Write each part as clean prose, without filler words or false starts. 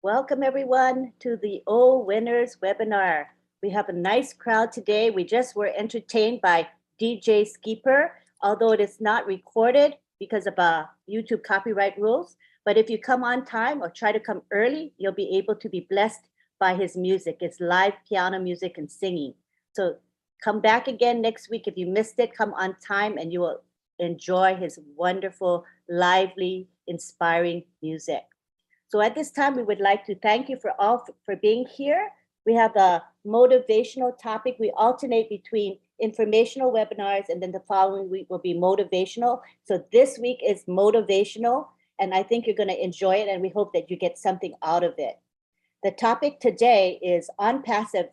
Welcome everyone to the O Winners webinar. We have a nice crowd today. We just were entertained by DJ Skeeper, although it is not recorded because of YouTube copyright rules. But if you come on time or try to come early, you'll be able to be blessed by his music. It's live piano music and singing. So come back again next week. If you missed it, come on time and you will enjoy his wonderful, lively, inspiring music. So at this time, we would like to thank you for being here. We have a motivational topic. We alternate between informational webinars and then the following week will be motivational. So this week is motivational and I think you're going to enjoy it and we hope that you get something out of it. The topic today is OnPassive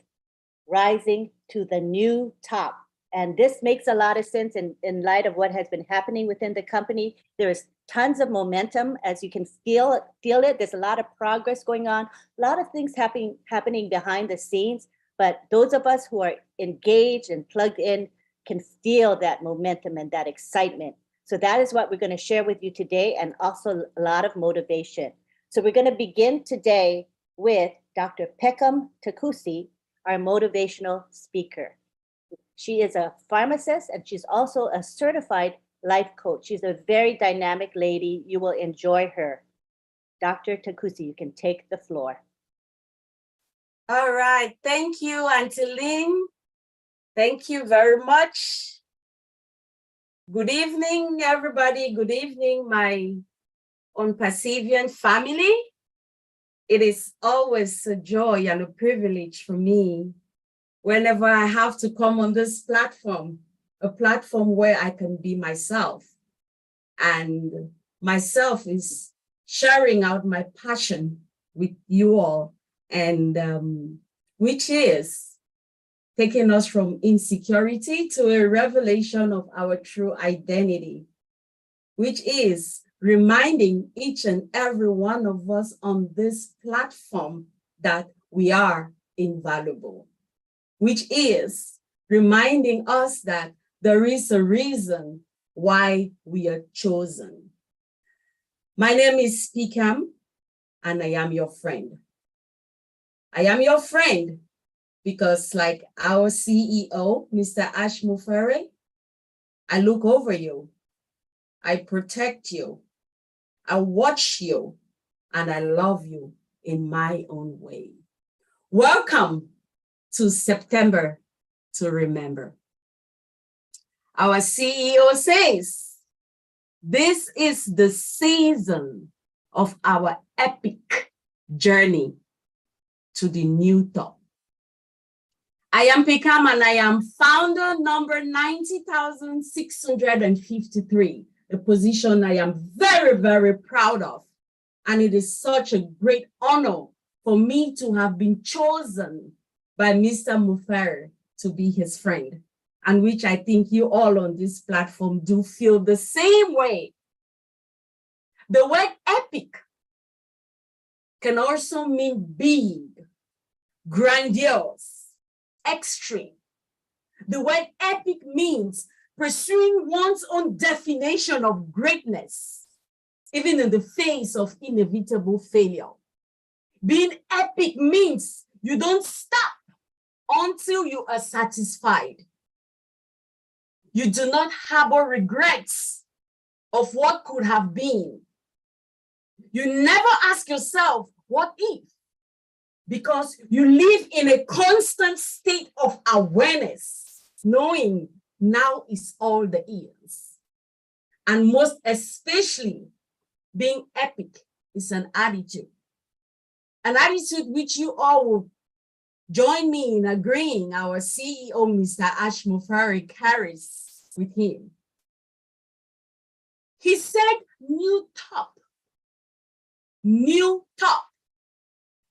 rising to the new top. And this makes a lot of sense in light of what has been happening within the company. There is tons of momentum, as you can feel it. There's a lot of progress going on, a lot of things happening behind the scenes. But those of us who are engaged and plugged in can feel that momentum and that excitement. So that is what we're going to share with you today, and also a lot of motivation. So we're going to begin today with Dr. Peckham Takusi, our motivational speaker. She is a pharmacist and she's also a certified life coach. She's a very dynamic lady. You will enjoy her. Dr. Takusi, you can take the floor. All right. Thank you, Auntie Lynn. Thank you very much. Good evening, everybody. Good evening, my OnPassivian family. It is always a joy and a privilege for me whenever I have to come on this platform, a platform where I can be myself. And myself is sharing out my passion with you all, and which is taking us from insecurity to a revelation of our true identity, which is reminding each and every one of us on this platform that we are invaluable, which is reminding us that there is a reason why we are chosen. My name is Peckham, and I am your friend. I am your friend because, like our CEO, Mr. Ash Mufere, I look over you, I protect you, I watch you, and I love you in my own way. Welcome to September to Remember. Our CEO says, this is the season of our epic journey to the new top. I am Peckham and I am founder number 90,653, a position I am very, very proud of. And it is such a great honor for me to have been chosen by Mr. Mufere to be his friend, and which I think you all on this platform do feel the same way. The word epic can also mean big, grandiose, extreme. The word epic means pursuing one's own definition of greatness, even in the face of inevitable failure. Being epic means you don't stop until you are satisfied. You do not harbor regrets of what could have been. You never ask yourself, what if? Because you live in a constant state of awareness, knowing now is all the is. And most especially, being epic is an attitude which you all will join me in agreeing our CEO, Mr. Ash Mufere, carries with him. He said, new top,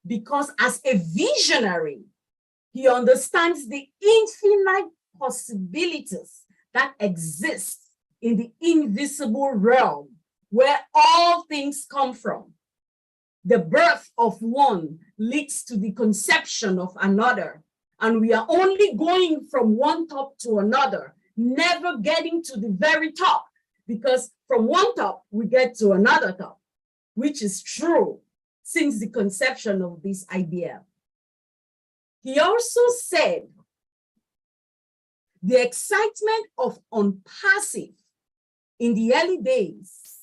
because as a visionary, he understands the infinite possibilities that exist in the invisible realm where all things come from. The birth of one leads to the conception of another, and we are only going from one top to another, never getting to the very top, because from one top we get to another top, which is true since the conception of this idea. He also said the excitement of OnPassive in the early days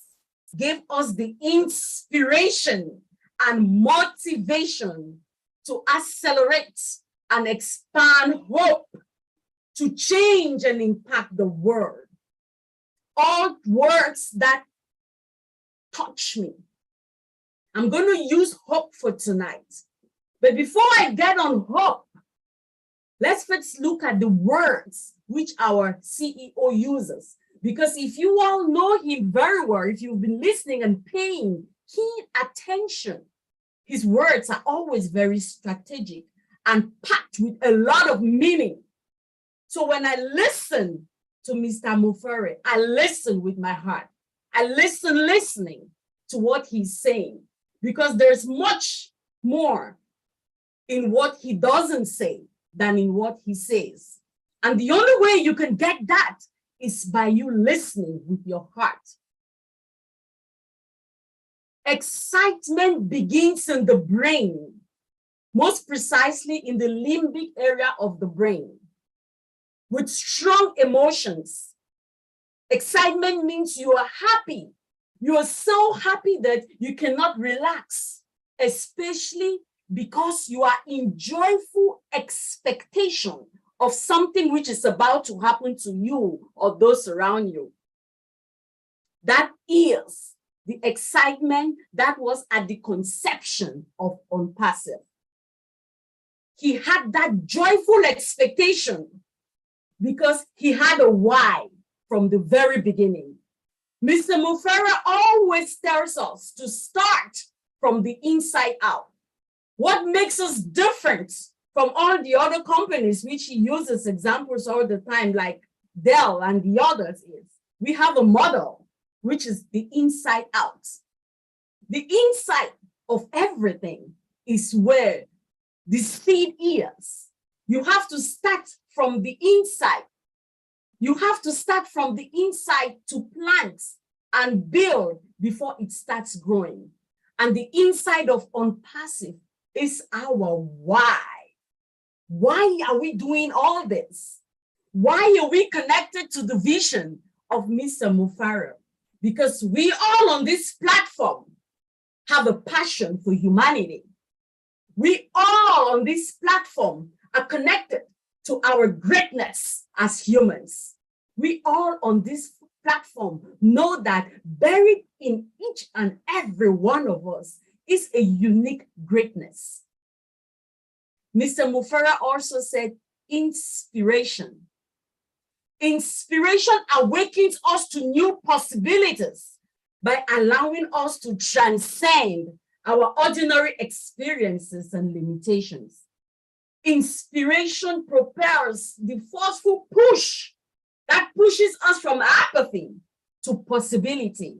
gave us the inspiration and motivation to accelerate and expand hope to change and impact the world. All words that touch me. I'm going to use hope for tonight. But before I get on hope, let's first look at the words which our CEO uses. Because if you all know him very well, if you've been listening and paying keen attention, his words are always very strategic and packed with a lot of meaning. So when I listen to Mr. Mufere, I listen with my heart. I listening to what he's saying, because there's much more in what he doesn't say than in what he says. And the only way you can get that is by you listening with your heart. Excitement begins in the brain, most precisely in the limbic area of the brain, with strong emotions. Excitement means you are happy. You are so happy that you cannot relax, especially because you are in joyful expectation of something which is about to happen to you or those around you. That is the excitement that was at the conception of OnPassive. He had that joyful expectation because he had a why from the very beginning. Mr. Mufere always tells us to start from the inside out. What makes us different from all the other companies, which he uses examples all the time, like Dell and the others, is we have a model, which is the inside out. The inside of everything is where the seed is. You have to start from the inside. You have to start from the inside to plant and build before it starts growing. And the inside of OnPassive is our why. Why are we doing all this? Why are we connected to the vision of Mr. Mufere? Because we all on this platform have a passion for humanity. We all on this platform are connected to our greatness as humans. We all on this platform know that buried in each and every one of us is a unique greatness. Mr. Mufere also said inspiration. Inspiration awakens us to new possibilities by allowing us to transcend our ordinary experiences and limitations. Inspiration propels the forceful push that pushes us from apathy to possibility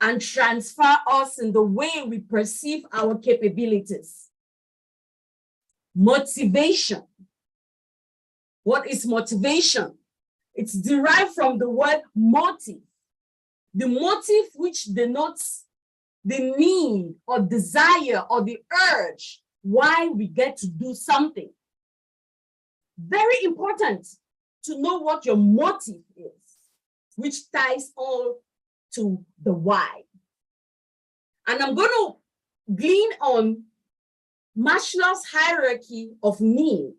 and transfer us in the way we perceive our capabilities. Motivation. What is motivation? It's derived from the word motive. The motive which denotes the need or desire or the urge why we get to do something. Very important to know what your motive is, which ties all to the why. And I'm going to glean on Maslow's hierarchy of needs.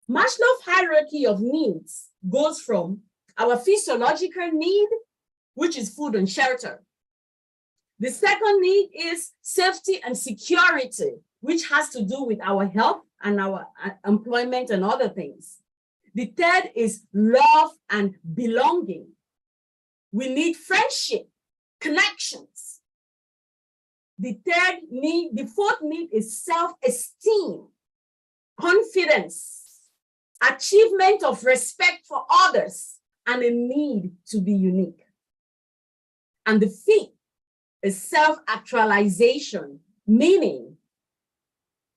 Maslow's hierarchy of needs goes from our physiological need, which is food and shelter. The second need is safety and security, which has to do with our health and our employment and other things. The third is love and belonging. We need friendship, connections. The fourth need is self-esteem, confidence, achievement of respect for others, and a need to be unique. And the fifth is self-actualization, meaning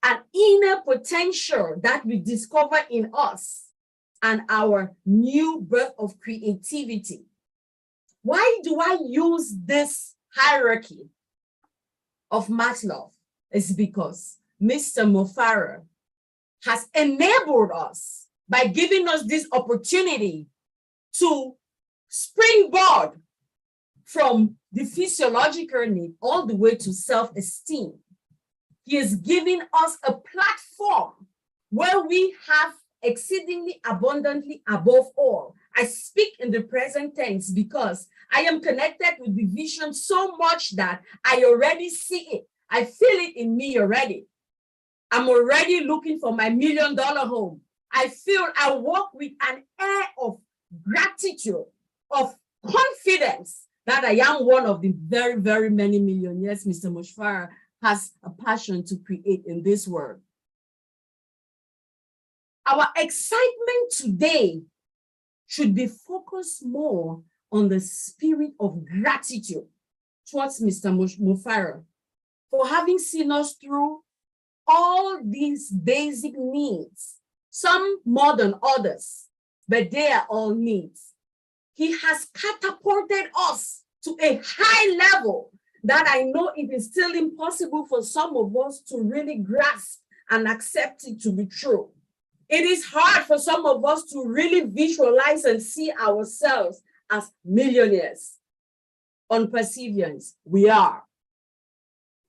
an inner potential that we discover in us and our new birth of creativity. Why do I use this hierarchy? of Maslow is because Mr. Mufara has enabled us by giving us this opportunity to springboard from the physiological need all the way to self-esteem. He is giving us a platform where we have exceedingly abundantly above all. I speak in the present tense because I am connected with the vision so much that I already see it. I feel it in me already. I'm already looking for my $1 million home. I walk with an air of gratitude, of confidence that I am one of the very, very many millionaires Mr. Mufara has a passion to create in this world. Our excitement today should be focused more on the spirit of gratitude towards Mr. Mufara for having seen us through all these basic needs, some more than others, but they are all needs. He has catapulted us to a high level that I know it is still impossible for some of us to really grasp and accept it to be true. It is hard for some of us to really visualize and see ourselves as millionaires. On perseverance, we are.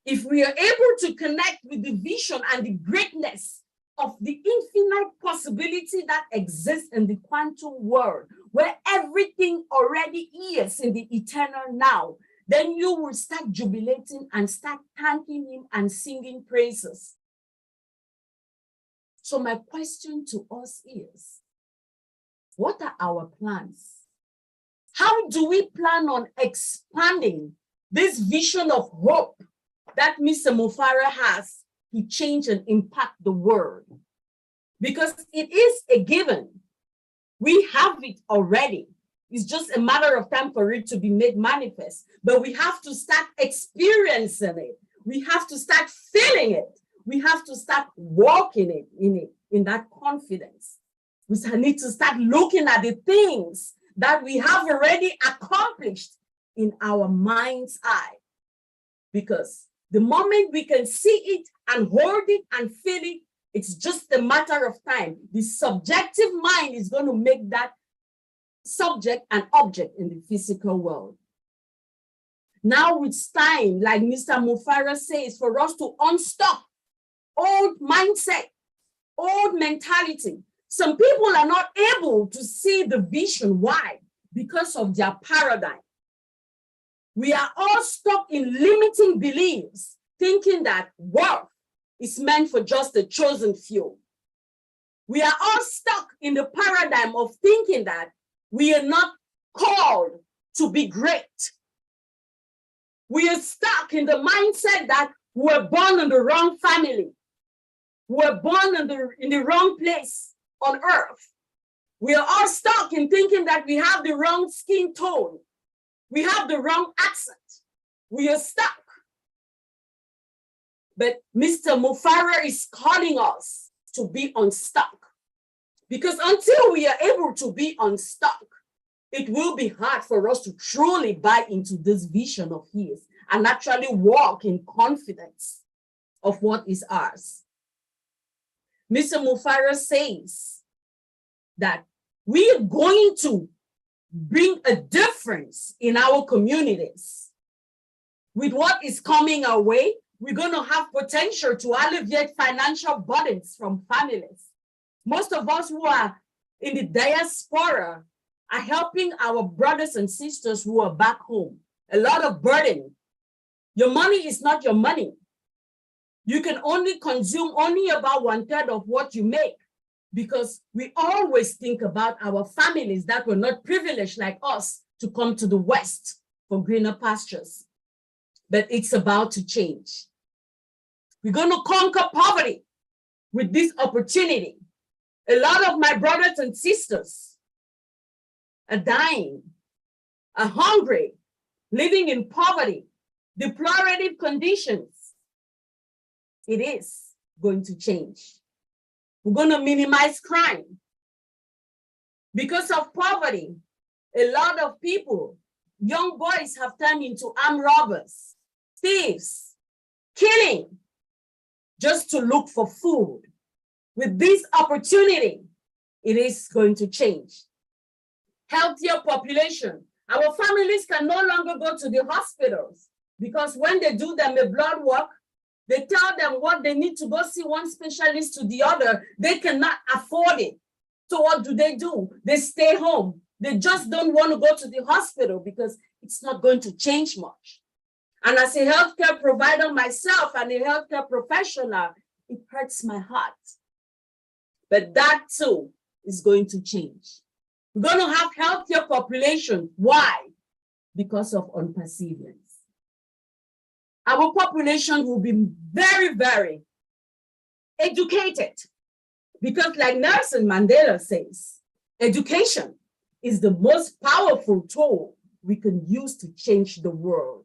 If we are able to connect with the vision and the greatness of the infinite possibility that exists in the quantum world, where everything already is in the eternal now, then you will start jubilating and start thanking him and singing praises. So my question to us is, what are our plans? How do we plan on expanding this vision of hope that Mr. Mufara has to change and impact the world? Because it is a given. We have it already. It's just a matter of time for it to be made manifest. But we have to start experiencing it. We have to start feeling it. We have to start walking in that confidence. We need to start looking at the things that we have already accomplished in our mind's eye. Because the moment we can see it and hold it and feel it, it's just a matter of time. The subjective mind is going to make that subject and object in the physical world. Now it's time, like Mr. Mufara says, for us to unstuck old mindset, old mentality. Some people are not able to see the vision. Why? Because of their paradigm. We are all stuck in limiting beliefs, thinking that wealth is meant for just the chosen few. We are all stuck in the paradigm of thinking that we are not called to be great. We are stuck in the mindset that we're born in the wrong family. We're born in the wrong place on earth. We are all stuck in thinking that we have the wrong skin tone. We have the wrong accent. We are stuck. But Mr. Mufara is calling us to be unstuck. Because until we are able to be unstuck, it will be hard for us to truly buy into this vision of his and actually walk in confidence of what is ours. Mr. Mufara says that we are going to bring a difference in our communities. With what is coming our way, we're going to have potential to alleviate financial burdens from families. Most of us who are in the diaspora are helping our brothers and sisters who are back home. A lot of burden. Your money is not your money. You can only consume only about 1/3 of what you make, because we always think about our families that were not privileged like us to come to the West for greener pastures. But it's about to change. We're going to conquer poverty with this opportunity. A lot of my brothers and sisters are dying, are hungry, living in poverty, deplorative conditions. It is going to change. We're going to minimize crime. Because of poverty, a lot of people, young boys have turned into armed robbers, thieves, killing just to look for food. With this opportunity, it is going to change. Healthier population. Our families can no longer go to the hospitals because when they do them a blood work, they tell them what they need to go see one specialist to the other. They cannot afford it. So what do? They stay home. They just don't want to go to the hospital because it's not going to change much. And as a healthcare provider myself and a healthcare professional, it hurts my heart. But that too is going to change. We're going to have healthier population. Why? Because of unperseverance. Our population will be very, very educated. Because like Nelson Mandela says, education is the most powerful tool we can use to change the world.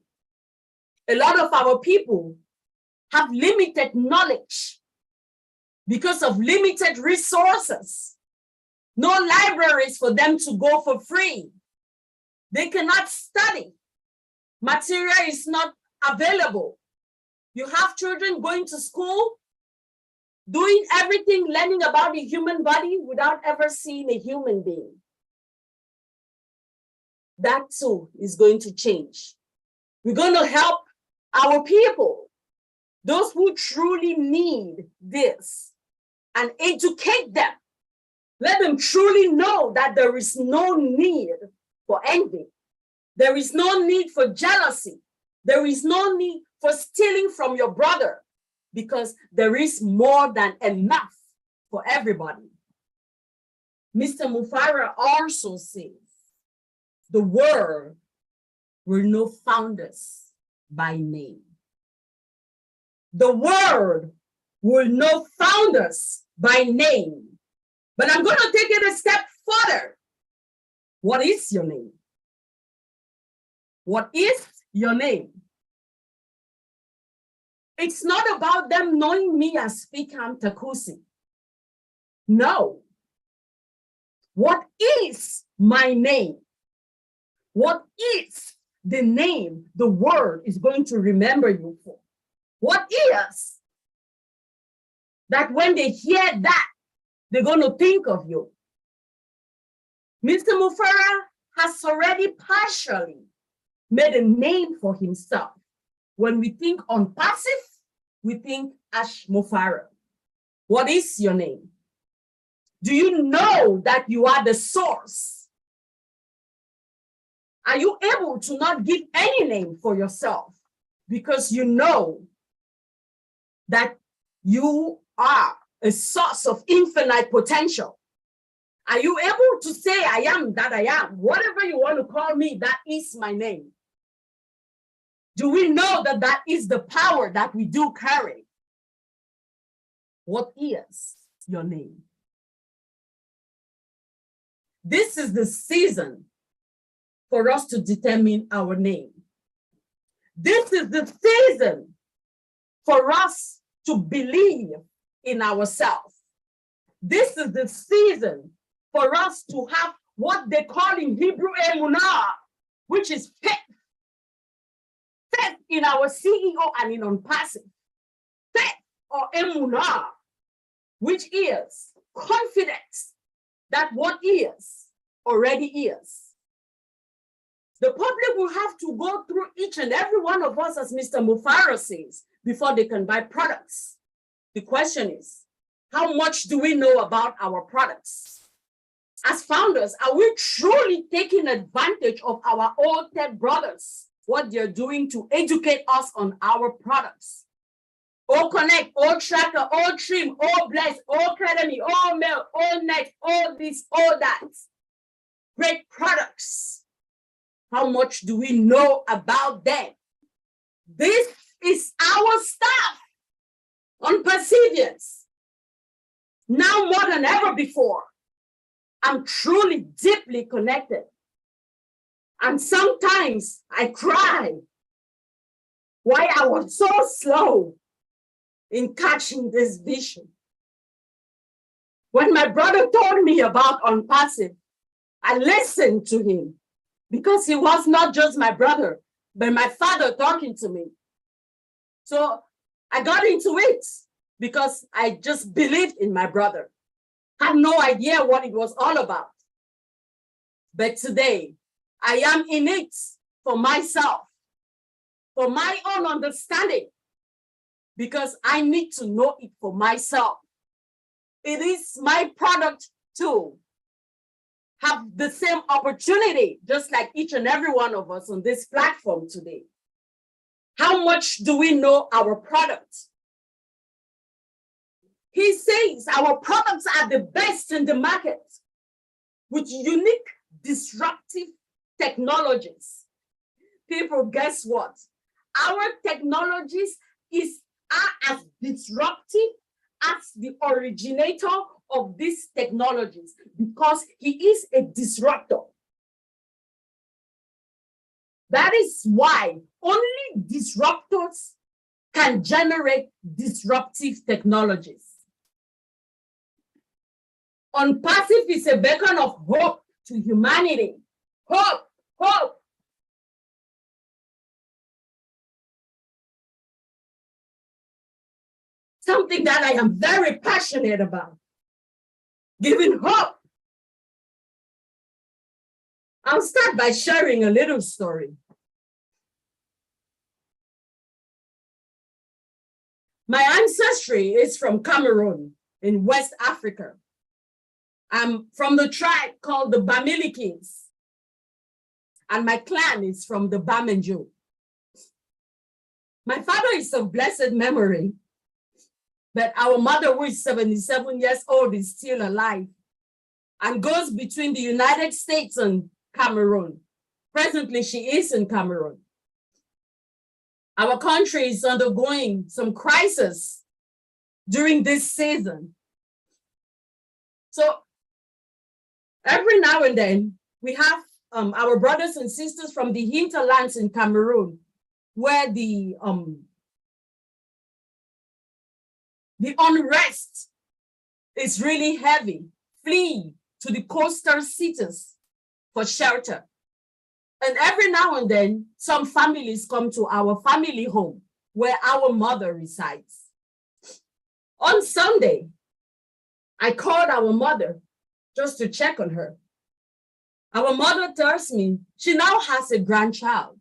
A lot of our people have limited knowledge because of limited resources. No libraries for them to go for free. They cannot study. Material is not available. You have children going to school, doing everything, learning about the human body without ever seeing a human being. That too is going to change. We're going to help our people, those who truly need this, and educate them. Let them truly know that there is no need for envy. There is no need for jealousy. There is no need for stealing from your brother because there is more than enough for everybody. Mr. Mufara also says, the world will know founders by name. The world will know founders by name. But I'm going to take it a step further. What is your name? What is your name? It's not about them knowing me as Fikam Takusi. No. What is my name? What is the name the world is going to remember you for? What is that when they hear that, they're going to think of you? Mr. Mufara has already partially made a name for himself. When we think on passive, we think Ash Mufara. What is your name? Do you know that you are the source? Are you able to not give any name for yourself because you know that you are a source of infinite potential? Are you able to say, I am that I am? Whatever you want to call me, that is my name. Do we know that that is the power that we do carry? What is your name? This is the season for us to determine our name. This is the season for us to believe in ourselves. This is the season for us to have what they call in Hebrew emunah, which is faith. Faith in our CEO and in unpassive. Faith or emunah, which is confidence that what is already is. The public will have to go through each and every one of us, as Mr. Mufara says, before they can buy products. The question is, how much do we know about our products? As founders, are we truly taking advantage of our old tech brothers, what they're doing to educate us on our products? All Connect, all Tracker, all Trim, all Bless, all Academy, all Mail, all Net, all this, all that. Great products. How much do we know about them? This is our stuff on perseverance. Now more than ever before, I'm truly deeply connected. And sometimes I cry why I was so slow in catching this vision. When my brother told me about Unpassive, I listened to him because he was not just my brother, but my father talking to me. So I got into it because I just believed in my brother. Had no idea what it was all about. But today, I am in it for myself, for my own understanding, because I need to know it for myself. It is my product to have the same opportunity, just like each and every one of us on this platform today. How much do we know our product? He says our products are the best in the market with unique, disruptive technologies. People, guess what? Our technologies are as disruptive as the originator of these technologies because he is a disruptor. That is why only disruptors can generate disruptive technologies. OnPassive is a beacon of hope to humanity. Hope, hope. Something that I am very passionate about. Giving hope. I'll start by sharing a little story. My ancestry is from Cameroon in West Africa. I'm from the tribe called the Bamilikins. And my clan is from the Bamenjo. My father is of blessed memory, but our mother, who is 77 years old, is still alive and goes between the United States and Cameroon. Presently, she is in Cameroon. Our country is undergoing some crisis during this season. So every now and then, we have our brothers and sisters from the hinterlands in Cameroon, where the unrest is really heavy, flee to the coastal cities for shelter. And every now and then, some families come to our family home where our mother resides. On Sunday, I called our mother just to check on her. Our mother tells me she now has a grandchild.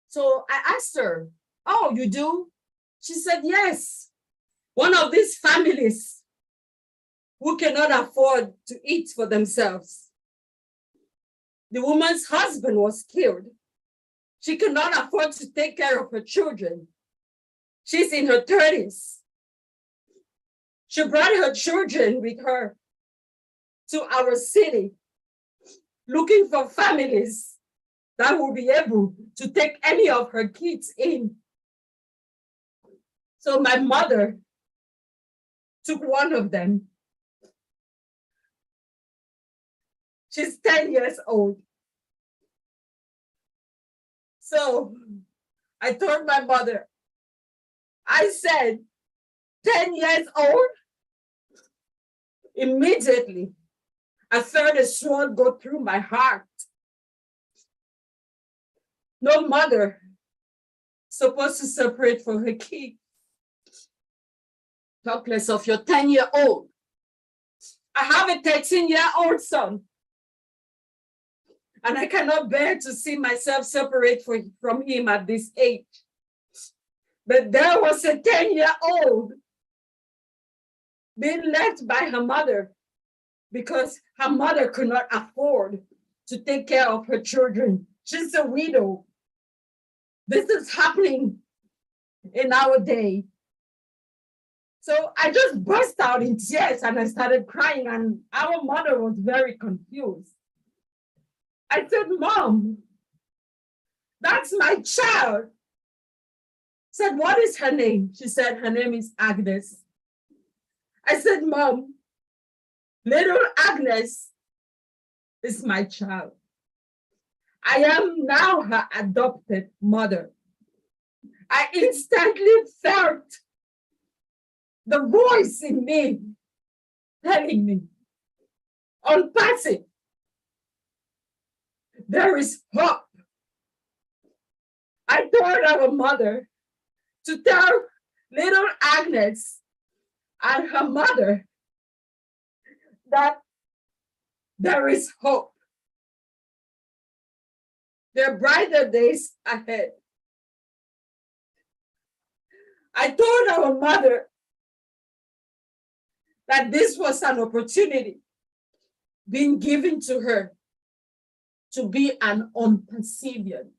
So I asked her, "Oh, you do?" She said, "Yes. One of these families who cannot afford to eat for themselves. The woman's husband was killed. She cannot afford to take care of her children. She's in her 30s. She brought her children with her to our city, looking for families that will be able to take any of her kids in. So my mother took one of them. She's 10 years old. So I told my mother, I said, 10 years old? Immediately, I felt a sword go through my heart. No mother supposed to separate from her kid. Talk less of your 10-year-old. I have a 13-year-old son. And I cannot bear to see myself separate from him at this age. But there was a 10-year-old being left by her mother because her mother could not afford to take care of her children. She's a widow. This is happening in our day. So I just burst out in tears and I started crying, and our mother was very confused. I said, "Mom, that's my child." Said, "What is her name?" She said, "Her name is Agnes." I said, "Mom, little Agnes is my child. I am now her adopted mother." I instantly felt the voice in me telling me, OnPassive, there is hope. I told our mother to tell little Agnes and her mother that there is hope. There are brighter days ahead. I told our mother that this was an opportunity being given to her to be an unperseverant.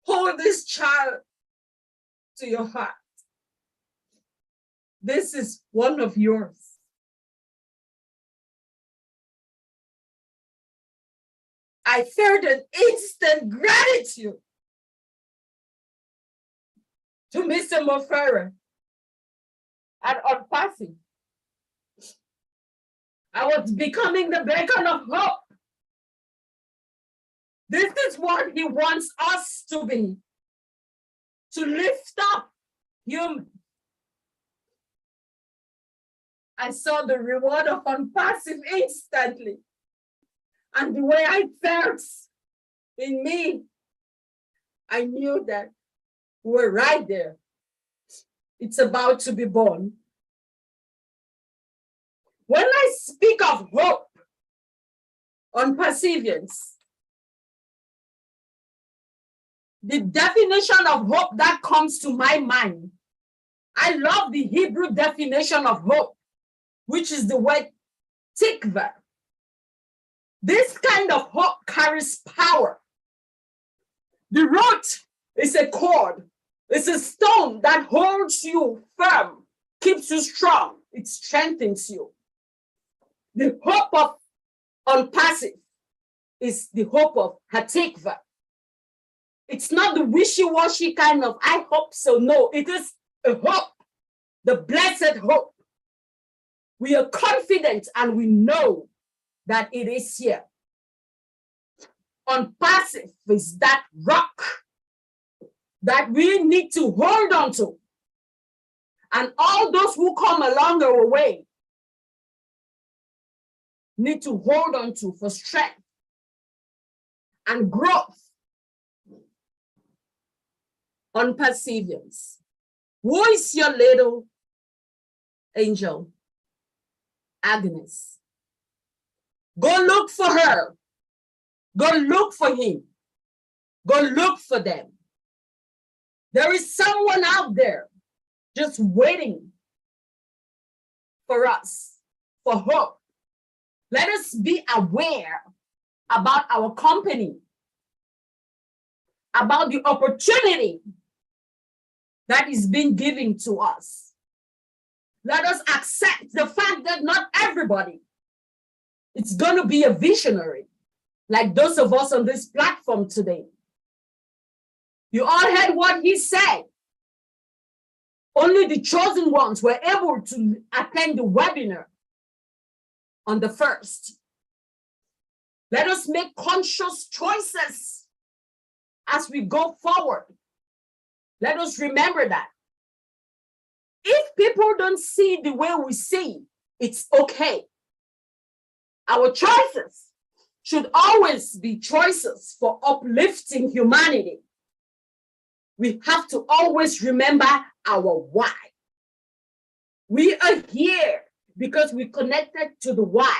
Hold this child to your heart. This is one of yours. I felt an instant gratitude to Mr. Mofera and Onpasi. I was becoming the beacon of hope. This is what he wants us to be, to lift up humans. I saw the reward of Onpasi instantly. And the way I felt in me, I knew that we're right there. It's about to be born. When I speak of hope, on perseverance, the definition of hope that comes to my mind, I love the Hebrew definition of hope, which is the word tikva. This kind of hope carries power. The root is a cord. It's a stone that holds you firm, keeps you strong. It strengthens you. The hope of Onpasi is the hope of Hatikva. It's not the wishy-washy kind of, I hope so. No, it is a hope, the blessed hope. We are confident and we know that it is here. Onpasi is that rock that we need to hold on to. And all those who come along our way need to hold on to for strength and growth. On perseverance. Who is your little angel? Agnes. Go look for her. Go look for him. Go look for them. There is someone out there just waiting for us, for hope. Let us be aware about our company, about the opportunity that is being given to us. Let us accept the fact that not everybody is going to be a visionary, like those of us on this platform today. You all heard what he said. Only the chosen ones were able to attend the webinar on the 1st. Let us make conscious choices as we go forward. Let us remember that. If people don't see the way we see, it's okay. Our choices should always be choices for uplifting humanity. We have to always remember our why. We are here because we connected to the why,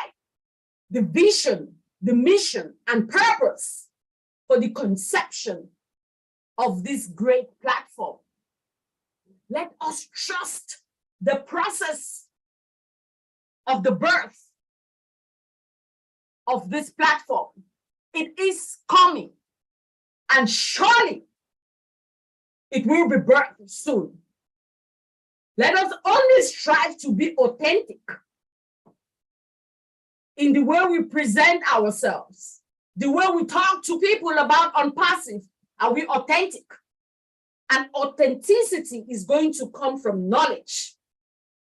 the vision, the mission, and purpose for the conception of this great platform. Let us trust the process of the birth of this platform. It is coming, and surely it will be birthed soon. Let us always strive to be authentic in the way we present ourselves, the way we talk to people about Onpasi. Are we authentic? And authenticity is going to come from knowledge.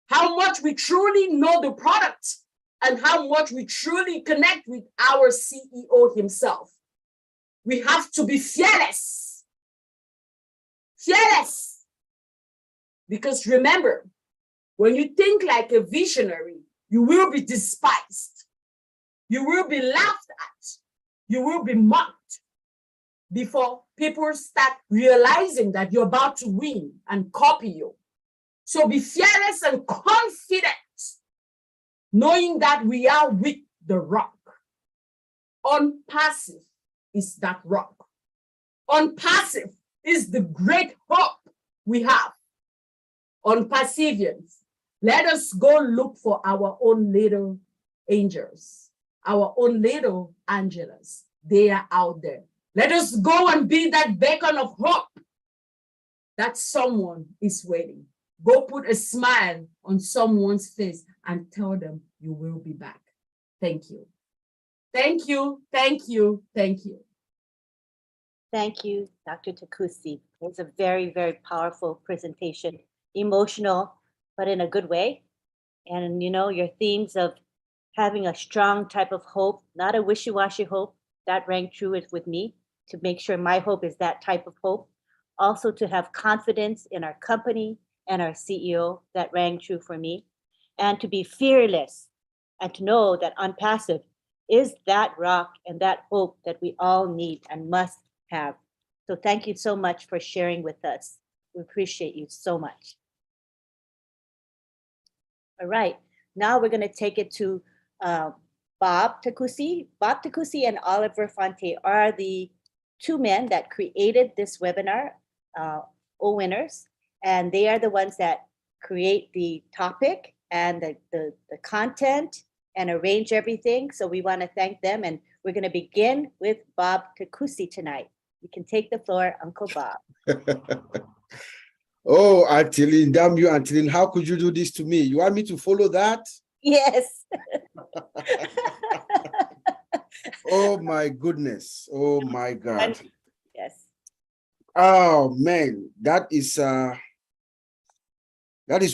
How much we truly know the product and how much we truly connect with our CEO himself. We have to be fearless. Fearless. Because remember, when you think like a visionary, you will be despised. You will be laughed at. You will be mocked. before people start realizing that you're about to win and copy you. So be fearless and confident, knowing that we are with the rock. Unpassive is that rock. Unpassive is the great hope we have. Unperseverance. Let us go look for our own little angels, our own little Angelas. They are out there. Let us go and be that beacon of hope that someone is waiting. Go put a smile on someone's face and tell them you will be back. Thank you. Thank you, thank you, thank you. Thank you, Dr. Takusi. It was a very, very powerful presentation, emotional, but in a good way. And you know, your themes of having a strong type of hope, not a wishy-washy hope, that rang true with me, to make sure my hope is that type of hope. Also to have confidence in our company and our CEO, that rang true for me. And to be fearless and to know that Unpassive is that rock and that hope that we all need and must have. So thank you so much for sharing with us. We appreciate you so much. All right, now we're going to take it to Bob Takusi. Bob Takusi and Oliver Fonte are the two men that created this webinar, O-Winners, and they are the ones that create the topic and the content and arrange everything. So we want to thank them, and we're going to begin with Bob Takusi tonight. You can take the floor, Uncle Bob. Oh, Antilin, damn you, Antilin. How could you do this to me? You want me to follow that? Yes. Oh, my goodness. Oh, my God. Yes. Oh, man. That is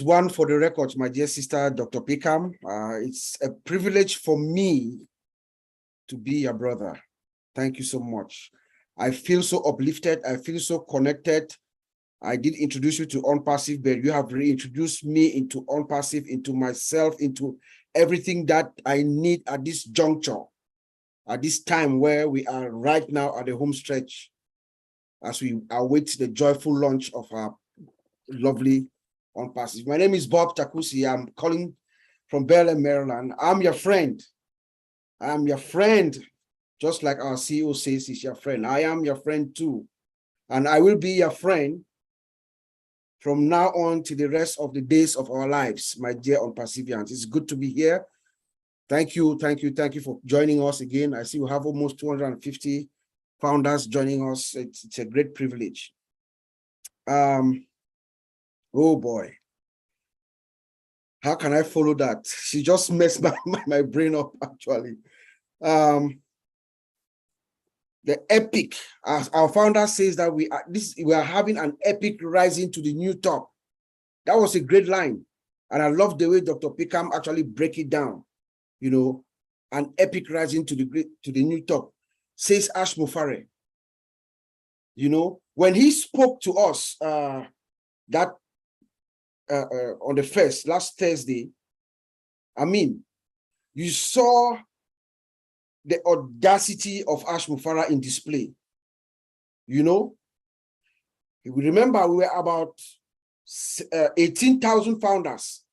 one for the record, my dear sister, Dr. Pickham. It's a privilege for me to be your brother. Thank you so much. I feel so uplifted. I feel so connected. I did introduce you to Unpassive, but you have reintroduced me into Unpassive, into myself, into everything that I need at this juncture, at this time where we are right now at the home stretch, as we await the joyful launch of our lovely Unpassive. My name is Bob Takusi. I'm calling from Bel Air, Maryland. I'm your friend. I'm your friend. Just like our CEO says he's your friend. I am your friend too. And I will be your friend from now on to the rest of the days of our lives, my dear Unperseverance. It's good to be here. Thank you for joining us again. I see we have almost 250 founders joining us. It's a great privilege. Oh boy. How can I follow that? She just messed my brain up, actually. The epic, as our founder says, that we are having an epic rising to the new top. That was a great line. And I love the way Dr. Pickham actually break it down. You know, an epic rising to the new top, says Ash Mufare. You know, when he spoke to us on the last Thursday, I mean, you saw the audacity of Ash Mufara in display. You know, we remember we were about 18,000 founders,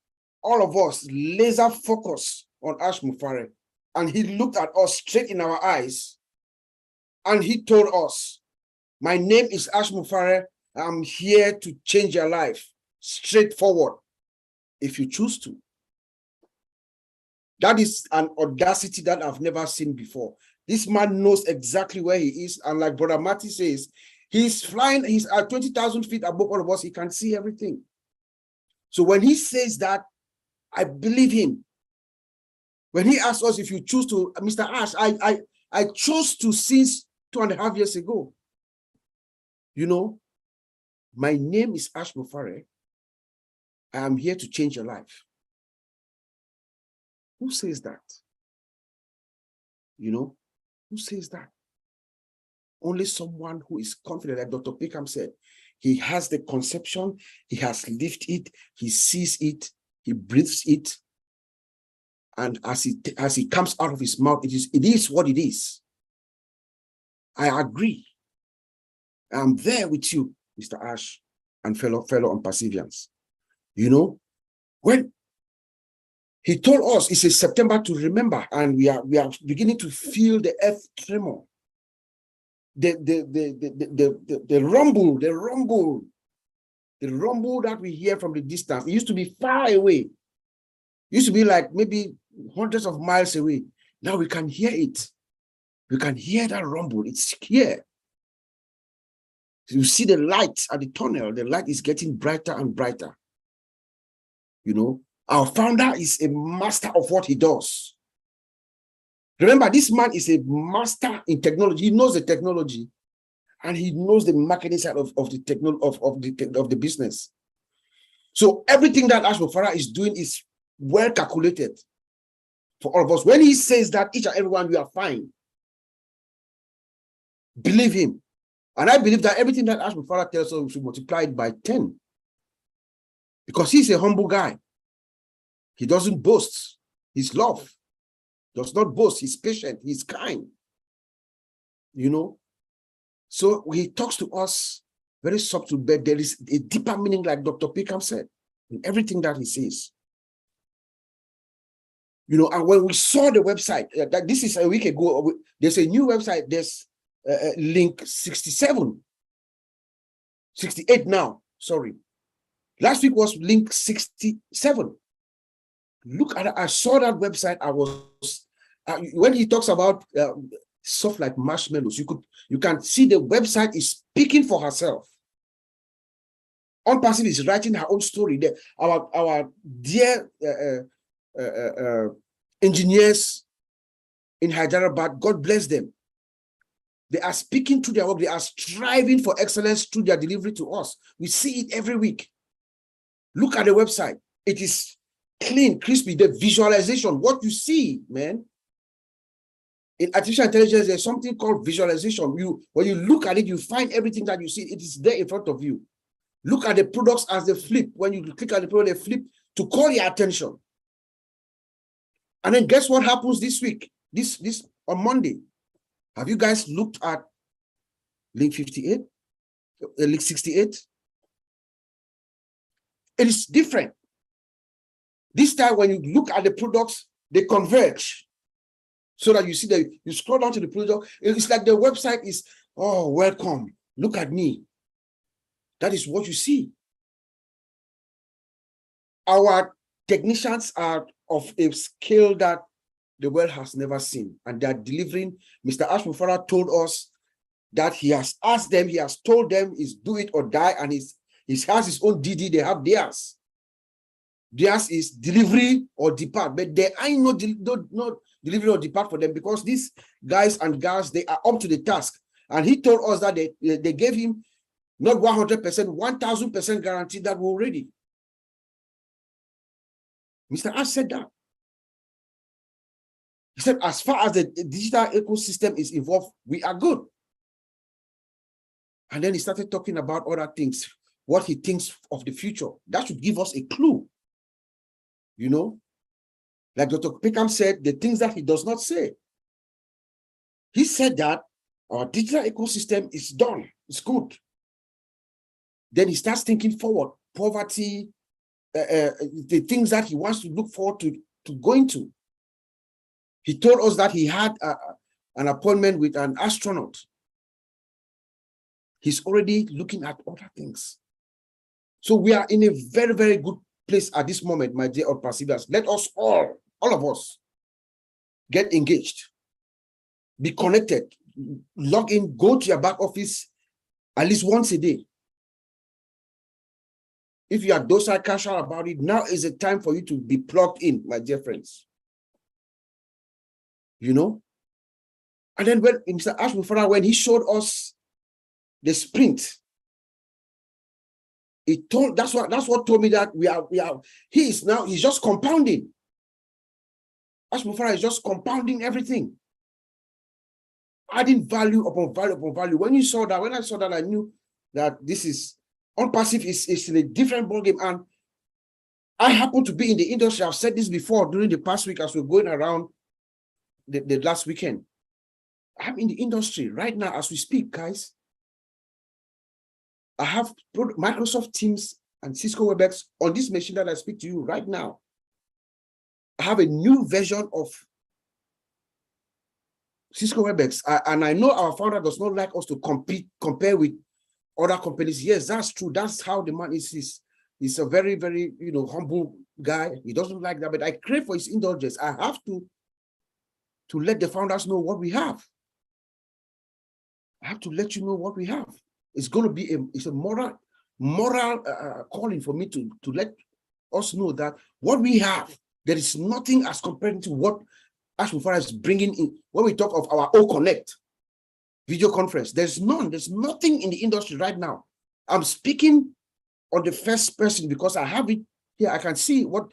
all of us laser focused on Ash Mufara. And he looked at us straight in our eyes and he told us, my name is Ash Mufara. I'm here to change your life, straightforward, if you choose to. That is an audacity that I've never seen before. This man knows exactly where he is. And like Brother Marty says, he's flying, he's at 20,000 feet above all of us. He can see everything. So when he says that, I believe him. When he asked us if you choose to, Mr. Ash, I chose to since 2.5 years ago. You know, my name is Ash Mufare. I am here to change your life. Who says that? You know, who says that? Only someone who is confident, like Dr. Pickham said. He has the conception, he has lived it, he sees it, he breathes it. And as it comes out of his mouth, it is what it is. I agree. I'm there with you, Mr. Ash, and fellow on Perseverance. You know, when he told us it's a September to remember, and we are beginning to feel the earth tremor, the rumble that we hear from the distance. It used to be far away. It used to be like maybe hundreds of miles away. Now we can hear it. We can hear that rumble. It's here. You see the light at the tunnel. The light is getting brighter and brighter. You know, our founder is a master of what he does. Remember, this man is a master in technology. He knows the technology, and he knows the marketing side of the business. So everything that Ash Mufara is doing is well calculated for all of us. When he says that each and everyone, we are fine, believe him. And I believe that everything that Ash Mufara tells us, we should multiply it by 10. Because he's a humble guy. He doesn't boast. He's love. Does not boast. He's patient. He's kind. You know? So he talks to us very subtle, but there is a deeper meaning, like Dr. Pickham said, in everything that he says. You know, and when we saw the website, that this is a week ago, there's a new website, there's link 68 now, sorry. Last week was link 67. Look at it. I saw that website. I was, when he talks about soft like marshmallows, you can see the website is speaking for herself. OnPassive is writing her own story. Our dear engineers in Hyderabad, God bless them. They are speaking to their work. They are striving for excellence through their delivery to us. We see it every week. Look at the website. It is clean, crispy. The visualization, what you see, man. In artificial intelligence, there's something called visualization. When you look at it, you find everything that you see. It is there in front of you. Look at the products as they flip. When you click on the product, they flip to call your attention. And then guess what happens this week? This on Monday. Have you guys looked at link 58? Link 68? It is different. This time when you look at the products, they converge. So that you see that you scroll down to the product, it's like the website is, oh, welcome. Look at me. That is what you see. Our technicians are of a scale that the world has never seen, and they are delivering. Mr. Ash Mufara told us that he has asked them, he has told them is do it or die, and he has his own DD, they have theirs. Theirs is delivery or depart, but there ain't no delivery or depart for them, because these guys and girls, they are up to the task. And he told us that they gave him not 100%, 1000% guarantee that we're ready. Mr. Ash said that. He said, as far as the digital ecosystem is involved, we are good. And then he started talking about other things, what he thinks of the future. That should give us a clue. You know, like Dr. Pickham said, the things that he does not say. He said that our digital ecosystem is done, it's good. Then he starts thinking forward, poverty, the things that he wants to look forward to going to. He told us that he had an appointment with an astronaut. He's already looking at other things. So we are in a very, very good place at this moment, my dear Perseverance. Let us all of us, get engaged, be connected, log in, go to your back office at least once a day. If you are docile, casual about it, now is the time for you to be plugged in, my dear friends. You know? And then when Mr. Ash Mufara, when he showed us the sprint, that's what told me that he's just compounding. Ash Mufara is just compounding everything, adding value upon value upon value. When I saw that, I knew that this is OnPassive is in a different ballgame. And I happen to be in the industry. I've said this before during the past week as we're going around the last weekend. I'm in the industry right now as we speak, guys. I have Microsoft Teams and Cisco WebEx on this machine that I speak to you right now. I have a new version of Cisco WebEx, and I know our founder does not like us to compare with other companies. Yes, that's true. That's how the man is. He's a very, very, humble guy. He doesn't like that, but I crave for his indulgence. I have to let the founders know what we have. I have to let you know what we have. It's going to be a moral calling for me to let us know that what we have, there is nothing as compared to what Ash Mufara is bringing in. When we talk of our O Connect video conference, there's nothing in the industry right now. I'm speaking on the first person because I have it here. I can see what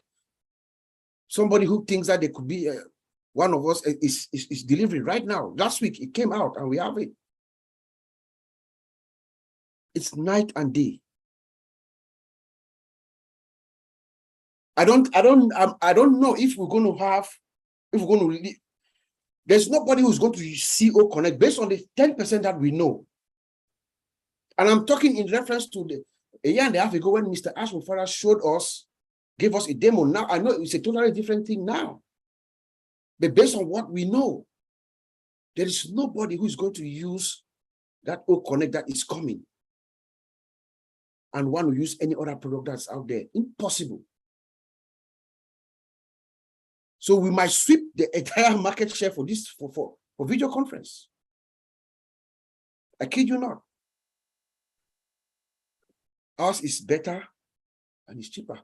somebody who thinks that they could be one of us is delivering right now. Last week it came out and we have it. It's night and day. I don't know if we're going to there's nobody who's going to see O Connect based on the 10% that we know. And I'm talking in reference to a year and a half ago when Mr. Ash Mufara gave us a demo. Now I know it's a totally different thing now. But based on what we know, there is nobody who is going to use that O Connect that is coming and want to use any other product that's out there. Impossible. So we might sweep the entire market share for this for video conference. I kid you not. Ours is better and it's cheaper.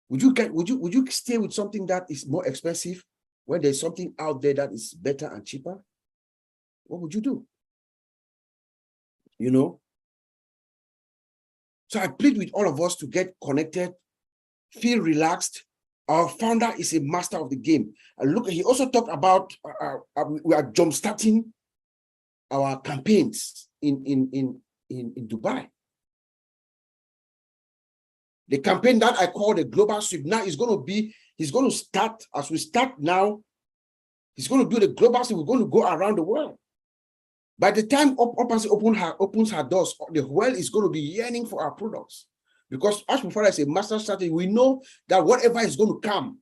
Would you stay with something that is more expensive when there's something out there that is better and cheaper? What would you do? So I plead with all of us to get connected, feel relaxed. Our founder is a master of the game. And look, he also talked about we are jumpstarting our campaigns in Dubai. The campaign that I call the Global Sweep now is going to be, he's going to start, as we start now, he's going to do the Global Sweep. We're going to go around the world. By the time opens her doors, the world is going to be yearning for our products. Because Ash Mufara is a master strategy, we know that whatever is going to come,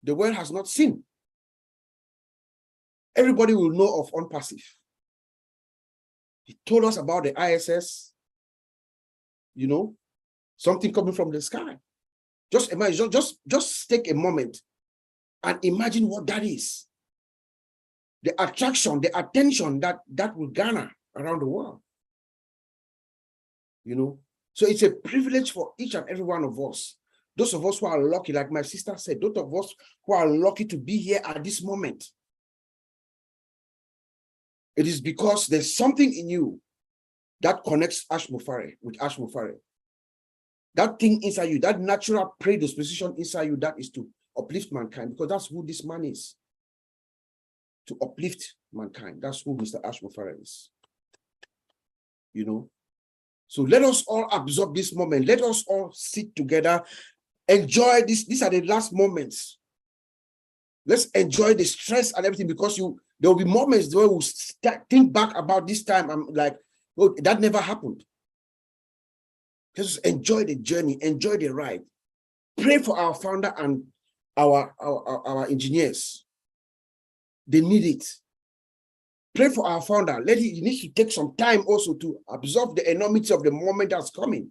the world has not seen. Everybody will know of OnPassive. He told us about the ISS, something coming from the sky. Just imagine, just take a moment and imagine what that is. The attraction, the attention that will garner around the world. So it's a privilege for each and every one of us. Those of us who are lucky, like my sister said, those of us who are lucky to be here at this moment. It is because there's something in you that connects Ash Mufara with Ash Mufara. That thing inside you, that natural predisposition inside you, that is to uplift mankind, because that's who this man is. To uplift mankind. That's who Mr. Ash Mufara is. So let us all absorb this moment. Let us all sit together, enjoy this. These are the last moments. Let's enjoy the stress and everything, because there will be moments where we'll think back about this time. I'm like, oh, that never happened. Just enjoy the journey, enjoy the ride. Pray for our founder and our engineers. They need it. Pray for our founder. He needs to take some time also to absorb the enormity of the moment that's coming.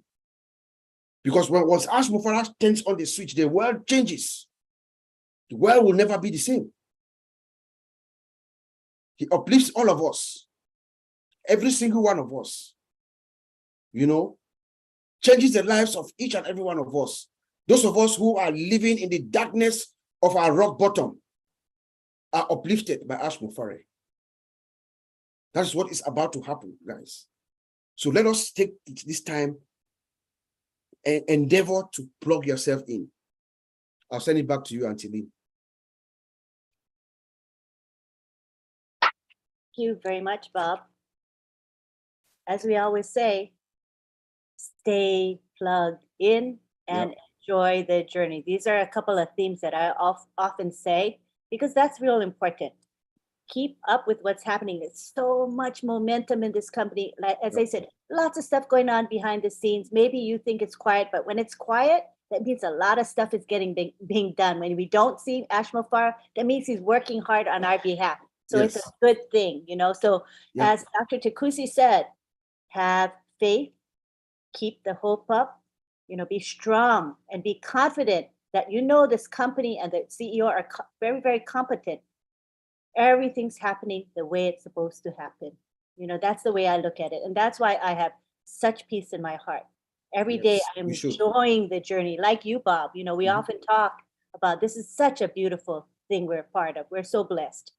Because once Ash Mufara turns on the switch, the world changes. The world will never be the same. He uplifts all of us. Every single one of us. Changes the lives of each and every one of us. Those of us who are living in the darkness of our rock bottom are uplifted by Ash Mufara. That's what is about to happen, guys. So let us take this time and endeavor to plug yourself in. I'll send it back to you, Auntie Lee. Thank you very much, Bob. As we always say, stay plugged in and enjoy the journey. These are a couple of themes that I often say, because that's real important. keep up with what's happening. There's so much momentum in this company. Like, as I said, lots of stuff going on behind the scenes. Maybe you think it's quiet, but when it's quiet, that means a lot of stuff is being done. When we don't see Ashmo Farah, that means he's working hard on our behalf. So it's a Yes. good thing, you know. So Yeah. as Dr. Takusi said, have faith, keep the hope up, you know, be strong and be confident that you know this company and the CEO are very, very competent. Everything's happening the way it's supposed to happen. You know, that's the way I look at it. And that's why I have such peace in my heart. Every day Yes, I'm we should. enjoying the journey, like you, Bob. You know, we Mhm. often talk about this is such a beautiful thing we're a part of. We're so blessed.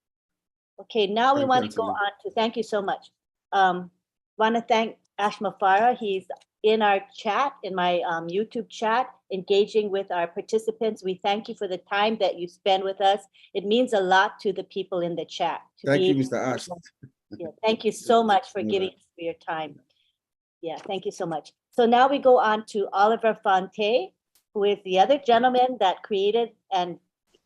Okay, now we Thank you, want to go Auntie Lynn. on to, thank you so much. Want to thank Ashma Farah. He's in our chat, in my YouTube chat, engaging with our participants. We thank you for the time that you spend with us. It means a lot to the people in the chat. To Thank be you, able Mr. Ash. yeah, thank you so much for know giving that. us your time. Yeah, thank you so much. So now we go on to Oliver Fonte, who is the other gentleman that created and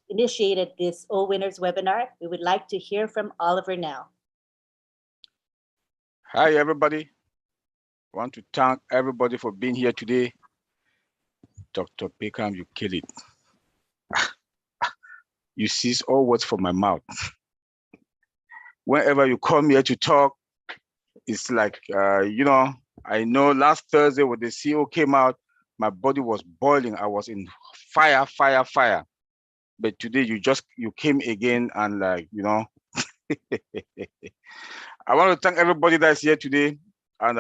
initiated this O Winners webinar. We would like to hear from Oliver now. Hi, everybody. I want to thank everybody for being here today. Dr. Pickham, you kill it. You seize all words from my mouth. Whenever you come here to talk, it's like, you know, I know last Thursday when the CEO came out, my body was boiling. I was in fire. But today you came again and like, you know, I want to thank everybody that's here today. And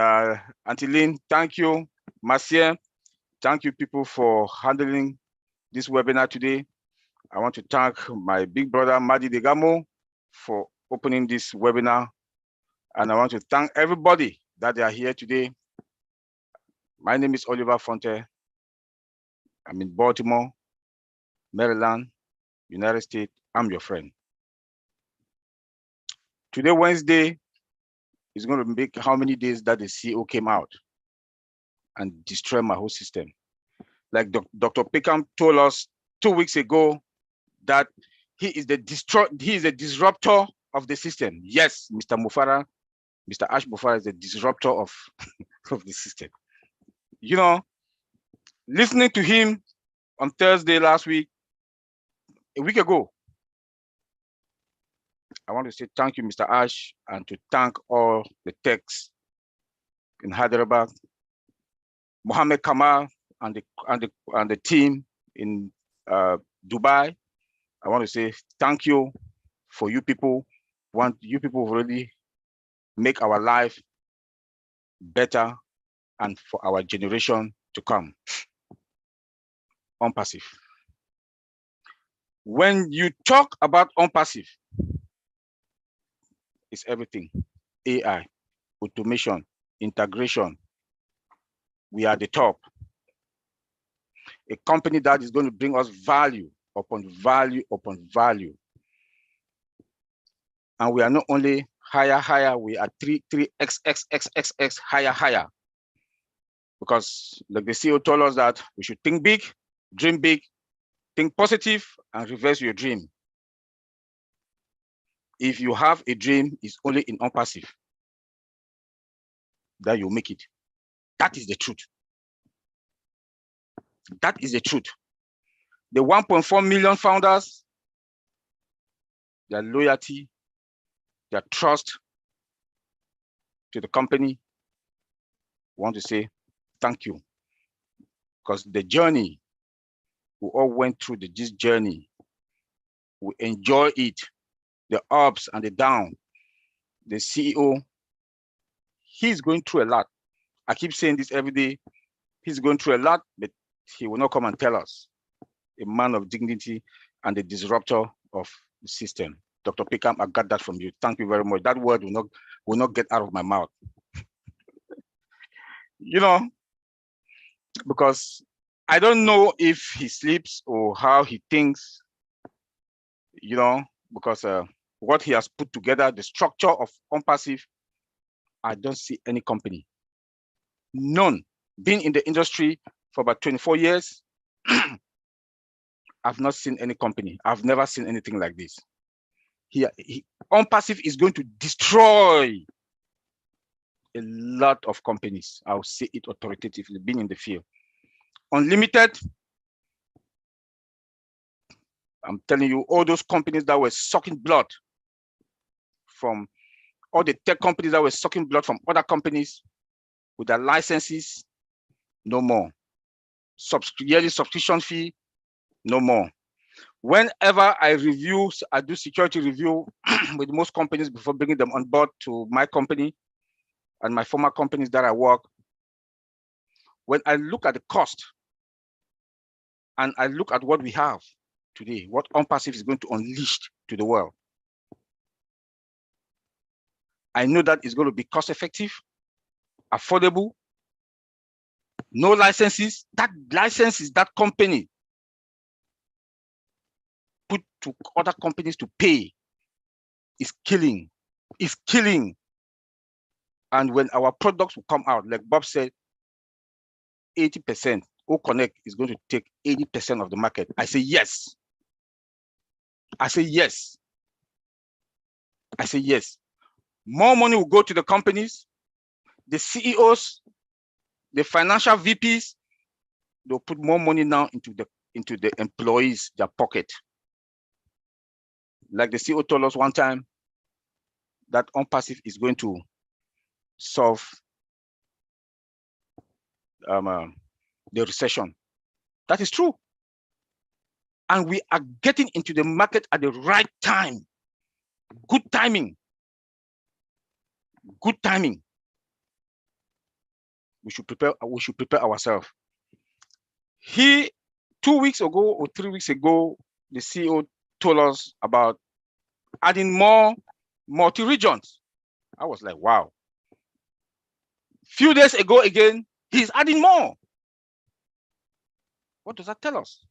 Auntie Lynn, thank you. Marcia, thank you people for handling this webinar today. I want to thank my big brother, Madi Degamo, for opening this webinar. And I want to thank everybody that they are here today. My name is Oliver Fonte. I'm in Baltimore, Maryland, United States. I'm your friend. Today, Wednesday, is going to make how many days that the CEO came out and destroyed my whole system. Like Dr. Pickham told us 2 weeks ago that he is the disruptor of the system. Yes, Mr. Ash Mufara is the disruptor of the system. You know, listening to him on Thursday last week, a week ago, I want to say thank you, Mr. Ash, and to thank all the techs in Hyderabad, Mohammed Kamal and the team in Dubai. I want to say thank you for you people. You people really make our life better and for our generation to come. OnPassive. When you talk about OnPassive, it's everything. AI, automation, integration. We are the top. A company that is going to bring us value upon value upon value. And we are not only higher, we are 3x higher. Because like the CEO told us that we should think big, dream big, think positive, and reverse your dream. If you have a dream, it's only in OnPassive that you make it. That is the truth. That is the truth. The 1.4 million founders, their loyalty, their trust to the company, want to say thank you. Because the journey, we all went through this journey. We enjoy it, the ups and the downs. The CEO, he's going through a lot. I keep saying this every day. He's going through a lot, but he will not come and tell us. A man of dignity and the disruptor of the system. Dr. Pickham, I got that from you. Thank you very much. That word will not get out of my mouth. You know, because I don't know if he sleeps or how he thinks, you know, because what he has put together, the structure of OnPassive, I don't see any company. None. Being in the industry for about 24 years, I've not seen any company. I've never seen anything like this. OnPassive is going to destroy a lot of companies. I'll say it authoritatively, being in the field. Unlimited, I'm telling you, all those companies that were sucking blood from all the tech companies that were sucking blood from other companies with their licenses, no more. Yearly subscription fee, no more. Whenever I do security review with most companies before bringing them on board to my company and my former companies that I work, when I look at the cost and I look at what we have today, what OnPassive is going to unleash to the world, I know that it's going to be cost effective, affordable, no licenses. That licenses that company put to other companies to pay is killing. And when our products will come out, like Bob said, 80%, OConnect is going to take 80% of the market. I say yes. I say yes. I say yes. More money will go to the companies, the CEOs, the financial VPs. They'll put more money now into the employees, their pocket. Like the CEO told us one time, that OnPassive is going to solve the recession. That is true. And we are getting into the market at the right time. Good timing. Good timing. We should prepare ourselves. 2 weeks ago or 3 weeks ago, the CEO told us about adding more multi-regions. I was like, wow. Few days ago again, he's adding more. What does that tell us?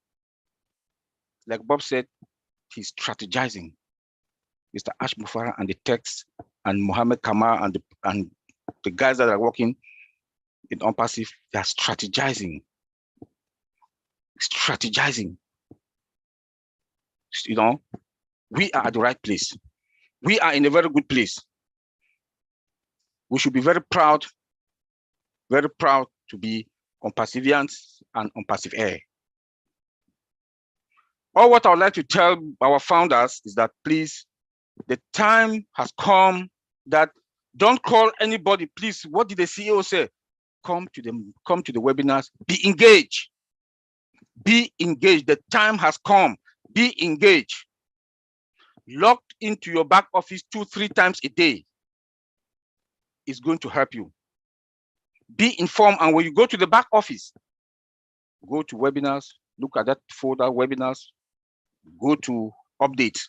Like Bob said, he's strategizing. Mr. Ash Mufara and the techs and Mohammed Kamar and the guys that are working in OnPassive, they are strategizing. You know, we are at the right place. We are in a very good place. We should be very proud to be OnPassivians and OnPassive Air. All what I would like to tell our founders is that please, the time has come that don't call anybody, please. What did the CEO say? Come to the webinars, be engaged. Be engaged. The time has come. Be engaged. Logged into your back office 2-3 times a day is going to help you. Be informed, and when you go to the back office, go to webinars, look at that folder, webinars, go to updates.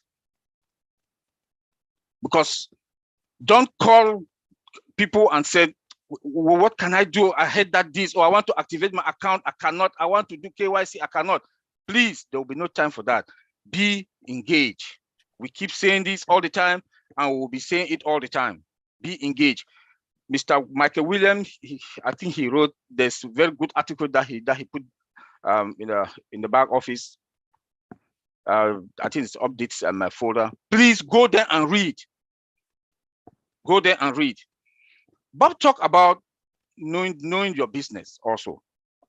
Because don't call people and say, well, what can I do? I heard that this, or I want to activate my account, I cannot. I want to do KYC, I cannot. Please, there will be no time for that. Be engaged. We keep saying this all the time, and we will be saying it all the time. Be engaged. Mr. Michael Williams, I think he wrote this very good article that he put in the back office. I think it's updates on my folder. Please go there and read. Go there and read. Bob talked about knowing your business also.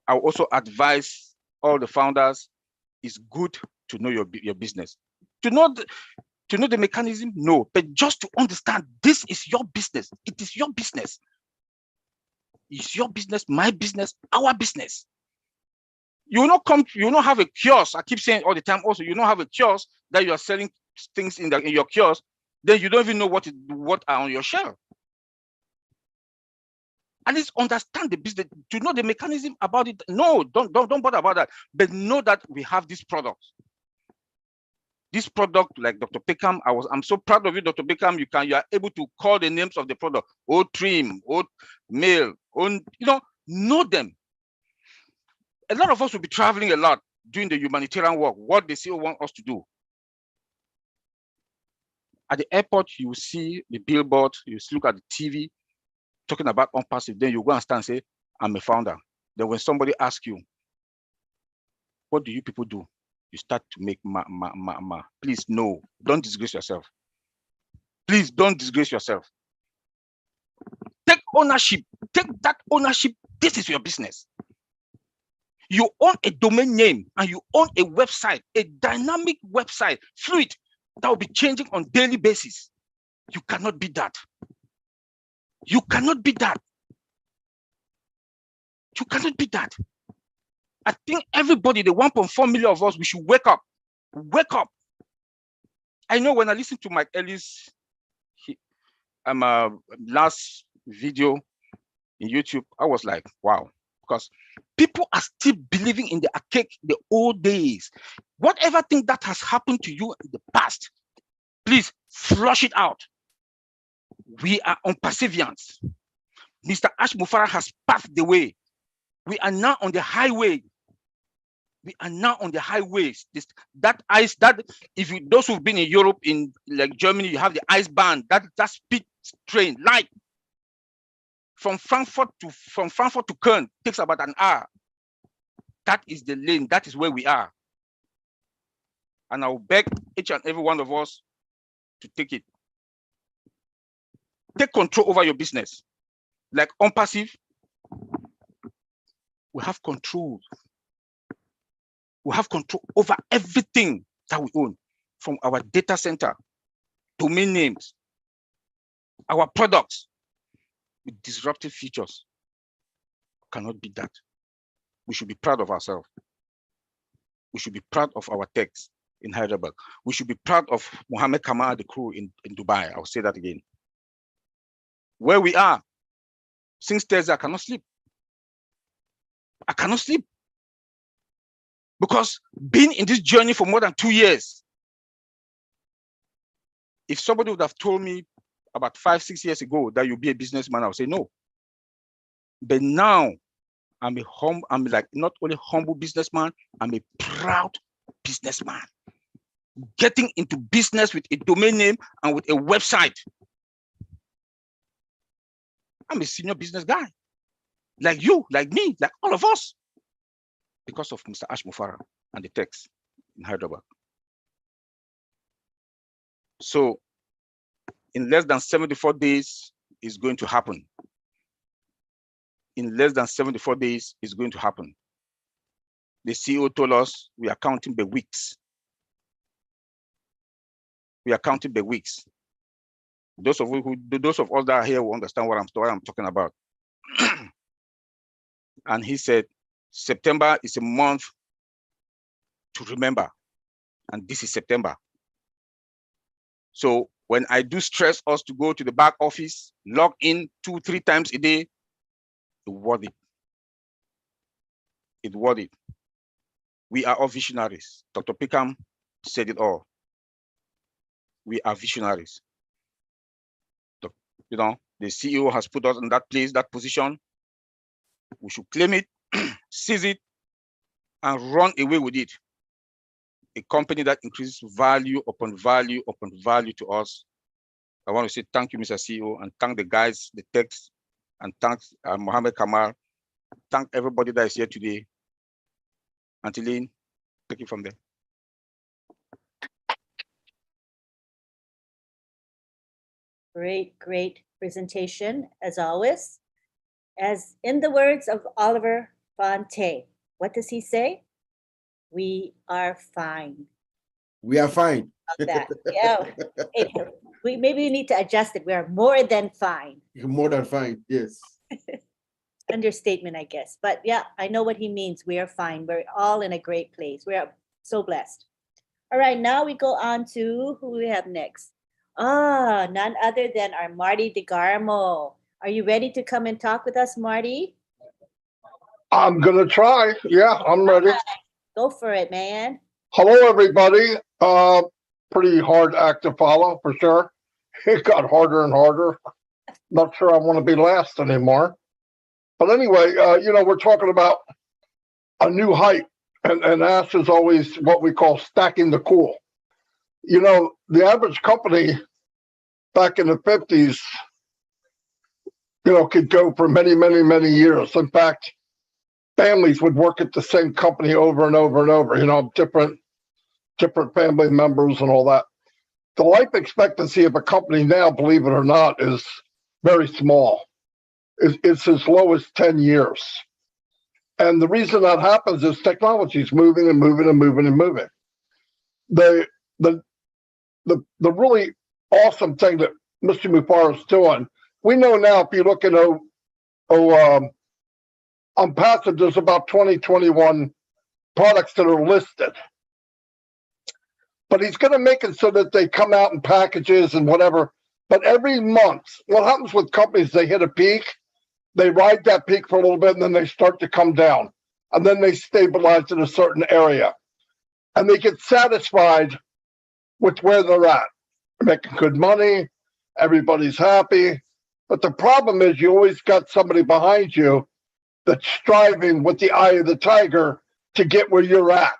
I will also advise all the founders, it's good to know your business. To know the mechanism, no, but just to understand this is your business. It is your business. It's your business, my business, our business. You will not have a kiosk. I keep saying all the time also, you don't have a kiosk that you are selling things in your kiosk, then you don't even know what are on your shelf. At least understand the business, to know the mechanism about it. No, don't bother about that. But know that we have this product. This product, like Dr. Peckham, I'm so proud of you, Dr. Peckham. You are able to call the names of the product, old trim, old mail, know them. A lot of us will be traveling a lot doing the humanitarian work, what the CEO want us to do. At the airport, you will see the billboard, you look at the TV, talking about OnPassive, then you go and stand and say, I'm a founder. Then when somebody asks you, what do you people do? You start to make Please, no, don't disgrace yourself. Please don't disgrace yourself. Take ownership. Take that ownership. This is your business. You own a domain name and you own a website, a dynamic website, fluid, that will be changing on daily basis. You cannot be that. You cannot be that. You cannot be that. I think everybody, the 1.4 million of us, we should wake up. Wake up. I know when I listen to Mike Ellis, last video in YouTube, I was like, wow, because people are still believing in the archaic, the old days. Whatever thing that has happened to you in the past, please flush it out. We are on perseverance. Mr. Ash Mufara has paved the way. We are now on the highway. We are now on the highways. That ice, that if you those who've been in Europe, in like Germany, you have the ice band, that speed train, light from Frankfurt to Köln takes about an hour. That is the lane. That is where we are. And I will beg each and every one of us to take it. Take control over your business. Like OnPassive, we have control. We have control over everything that we own, from our data center, domain names, our products with disruptive features. Cannot be that. We should be proud of ourselves. We should be proud of our techs in Hyderabad. We should be proud of Mohammed Kamal, the crew in Dubai. I'll say that again. Where we are, since Thursday, I cannot sleep. I cannot sleep. Because being in this journey for more than 2 years, if somebody would have told me about 5, 6 years ago that you'll be a businessman, I would say no. But now I'm like not only humble businessman, I'm a proud businessman. Getting into business with a domain name and with a website. I'm a senior business guy. Like you, like me, like all of us. Because of Mr. Ash Mufara and the techs in Hyderabad. So in less than 74 days, it's going to happen. In less than 74 days, it's going to happen. The CEO told us we are counting the weeks. We are counting the weeks. Those of us that are here will understand what I'm talking about. And he said, September is a month to remember, and this is September. So when I do stress us to go to the back office, log in 2-3 times a day, it's worth it. It's worth it. We are all visionaries. Dr. Pickham said it all. We are visionaries. You know, the CEO has put us in that place, that position. We should claim it, seize it, and run away with it. A company that increases value upon value upon value to us. I want to say thank you, Mr. CEO, and thank the guys, the techs, and thank Mohammed Kamal. Thank everybody that is here today. Antiline, take it from there. Great, great presentation, as always. As in the words of Oliver Fonte, what does he say? We are fine. We are fine. About that. Yeah. Maybe we need to adjust it. We are more than fine. More than fine, yes. Understatement, I guess. But yeah, I know what he means. We are fine. We're all in a great place. We are so blessed. All right, now we go on to who we have next. None other than our Marty DeGarmo. Are you ready to come and talk with us, Marty? I'm going to try. Yeah, I'm ready. Go for it, man. Hello, everybody. Pretty hard act to follow, for sure. It got harder and harder. Not sure I want to be last anymore. But anyway, we're talking about a new height. And Ash is always what we call stacking the cool. You know, the average company back in the 50s, could go for many, many, many years. In fact, families would work at the same company over and over and over, different family members and all that. the life expectancy of a company now, believe it or not, is very small. It's as low as 10 years. And the reason that happens is technology is moving and moving and moving and moving. The really awesome thing that Mr. Mufareh is doing, we know now if you look at Unpassive, there's about 21 products that are listed. But he's going to make it so that they come out in packages and whatever. But every month, what happens with companies, they hit a peak, they ride that peak for a little bit, and then they start to come down. And then they stabilize in a certain area. And they get satisfied with where they're at. They're making good money, everybody's happy. But the problem is you always got somebody behind you that's striving with the eye of the tiger to get where you're at.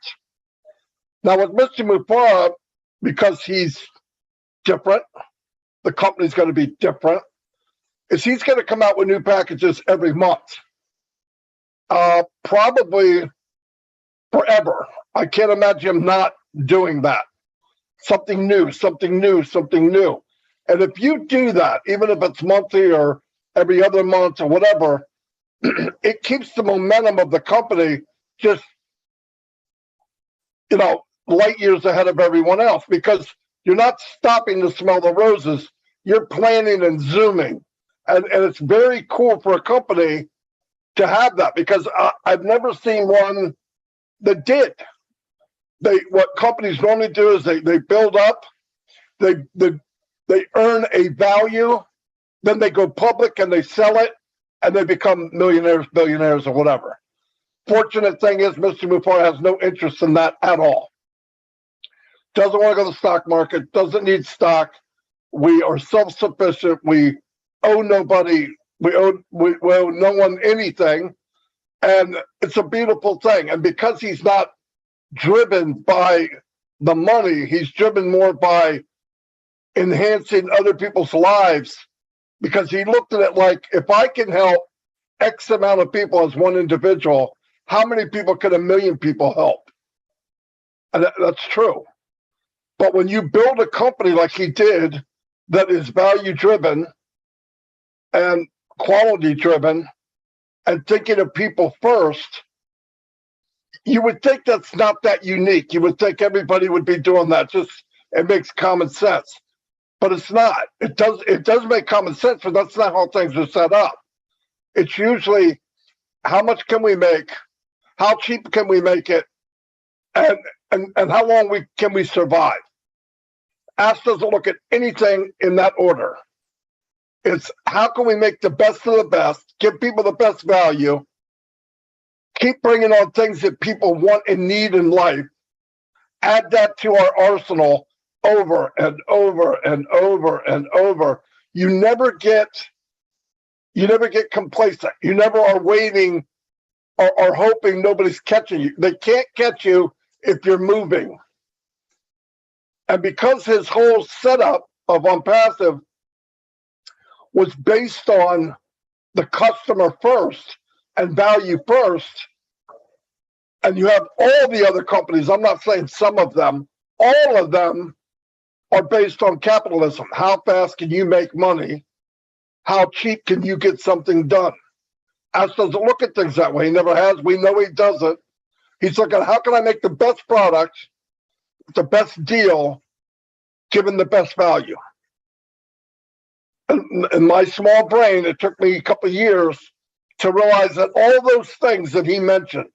Now with Mr. Mufareh, because he's different, the company's going to be different, is he's going to come out with new packages every month. Probably forever. I can't imagine him not doing that. Something new, something new, something new. And if you do that, even if it's monthly or every other month or whatever, it keeps the momentum of the company just, light years ahead of everyone else, because you're not stopping to smell the roses. You're planning and zooming. And it's very cool for a company to have that, because I've never seen one that did. What companies normally do is they build up, they earn a value, then they go public and they sell it, and they become millionaires, billionaires, or whatever. Fortunate thing is Mr. Mufareh has no interest in that at all. Doesn't want to go to the stock market, doesn't need stock. We are self-sufficient. We owe nobody. We owe no one anything. And it's a beautiful thing. And because he's not driven by the money, he's driven more by enhancing other people's lives, because he looked at it like, if I can help X amount of people as one individual, how many people can 1 million people help? And that's true. But when you build a company like he did that is value driven and quality driven and thinking of people first, you would think that's not that unique. You would think everybody would be doing that. It makes common sense. But it's not. It does make common sense, but that's not how things are set up. It's usually how much can we make, how cheap can we make it, and how long can we survive. Ask doesn't look at anything in that order. It's how can we make the best of the best, give people the best value, keep bringing on things that people want and need in life, add that to our arsenal over and over and over and over. You never get complacent. You never are waiting or hoping nobody's catching you. They can't catch you if you're moving. And because his whole setup of Unpassive was based on the customer first and value first, and you have all the other companies, I'm not saying some of them, all of them are based on capitalism. How fast can you make money? How cheap can you get something done? As doesn't look at things that way. He never has. We know he doesn't. He's looking, how can I make the best product, the best deal, given the best value? In my small brain, it took me a couple of years to realize that all those things that he mentioned,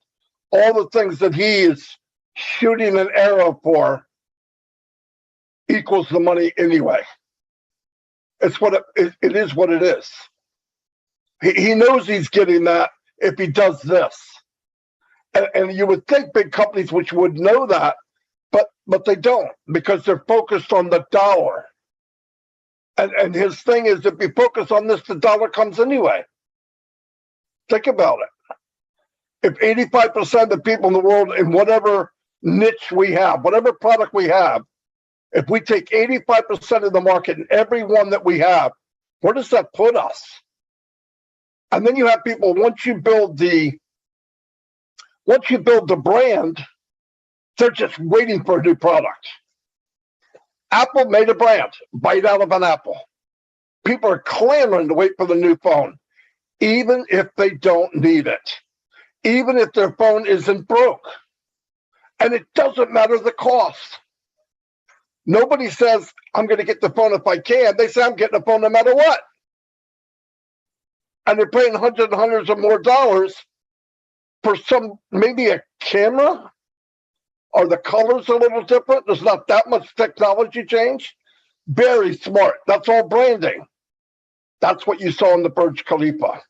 all the things that he is shooting an arrow for, equals the money anyway. It's what it is what it is. He knows he's getting that if he does this. And you would think big companies which would know that, but they don't, because they're focused on the dollar. And his thing is, if you focus on this, the dollar comes anyway. Think about it. If 85% of the people in the world, in whatever niche we have, whatever product we have, if we take 85% of the market in every one that we have, where does that put us? And then you have people, once you build the brand, they're just waiting for a new product. Apple made a brand, bite out of an apple. People are clamoring to wait for the new phone, even if they don't need it, even if their phone isn't broke. And it doesn't matter the cost. Nobody says, I'm going to get the phone if I can. They say, I'm getting a phone no matter what. And they're paying hundreds and hundreds of more dollars for maybe a camera, or the colors a little different. There's not that much technology change. Very smart. That's all branding. That's what you saw in the Burj Khalifa.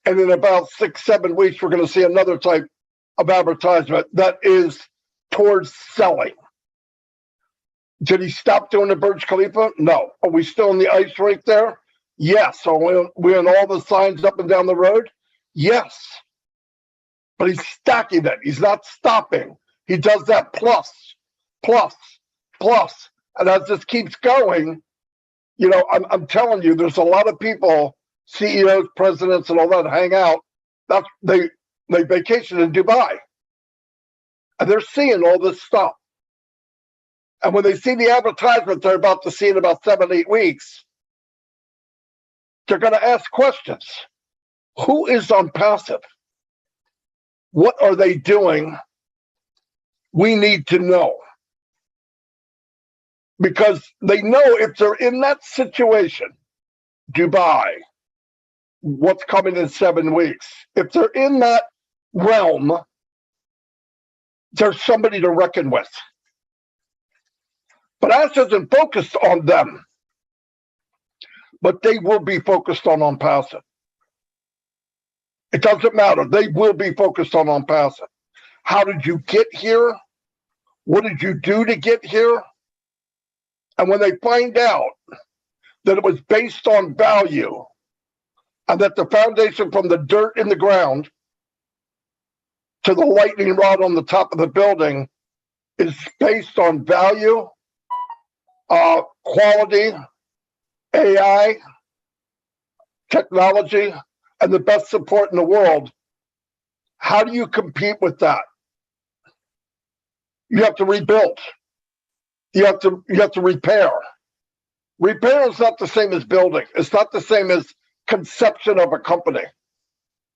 And in about 6-7 weeks, we're going to see another type of advertisement that is towards selling. Did he stop doing the Burj Khalifa? No. Are we still in the ice rink there? Yes. Are we in all the signs up and down the road? Yes. But he's stacking it. He's not stopping. He does that plus. And as this keeps going, you know, I'm telling you, there's a lot of people, CEOs, presidents, and all that hang out. They vacation in Dubai. And they're seeing all this stuff. And when they see the advertisement they're about to see in about 7-8 weeks, they're going to ask questions. Who is on passive? What are they doing? We need to know. Because they know if they're in that situation, Dubai, what's coming in 7 weeks, if they're in that realm, there's somebody to reckon with. But Ash isn't focused on them, but they will be focused on passive. It doesn't matter. They will be focused on passive. How did you get here? What did you do to get here? And when they find out that it was based on value and that the foundation from the dirt in the ground to the lightning rod on the top of the building is based on value, quality, AI, technology, and the best support in the world, how do you compete with that? You have to rebuild. You have to repair. Repair is not the same as building. It's not the same as conception of a company.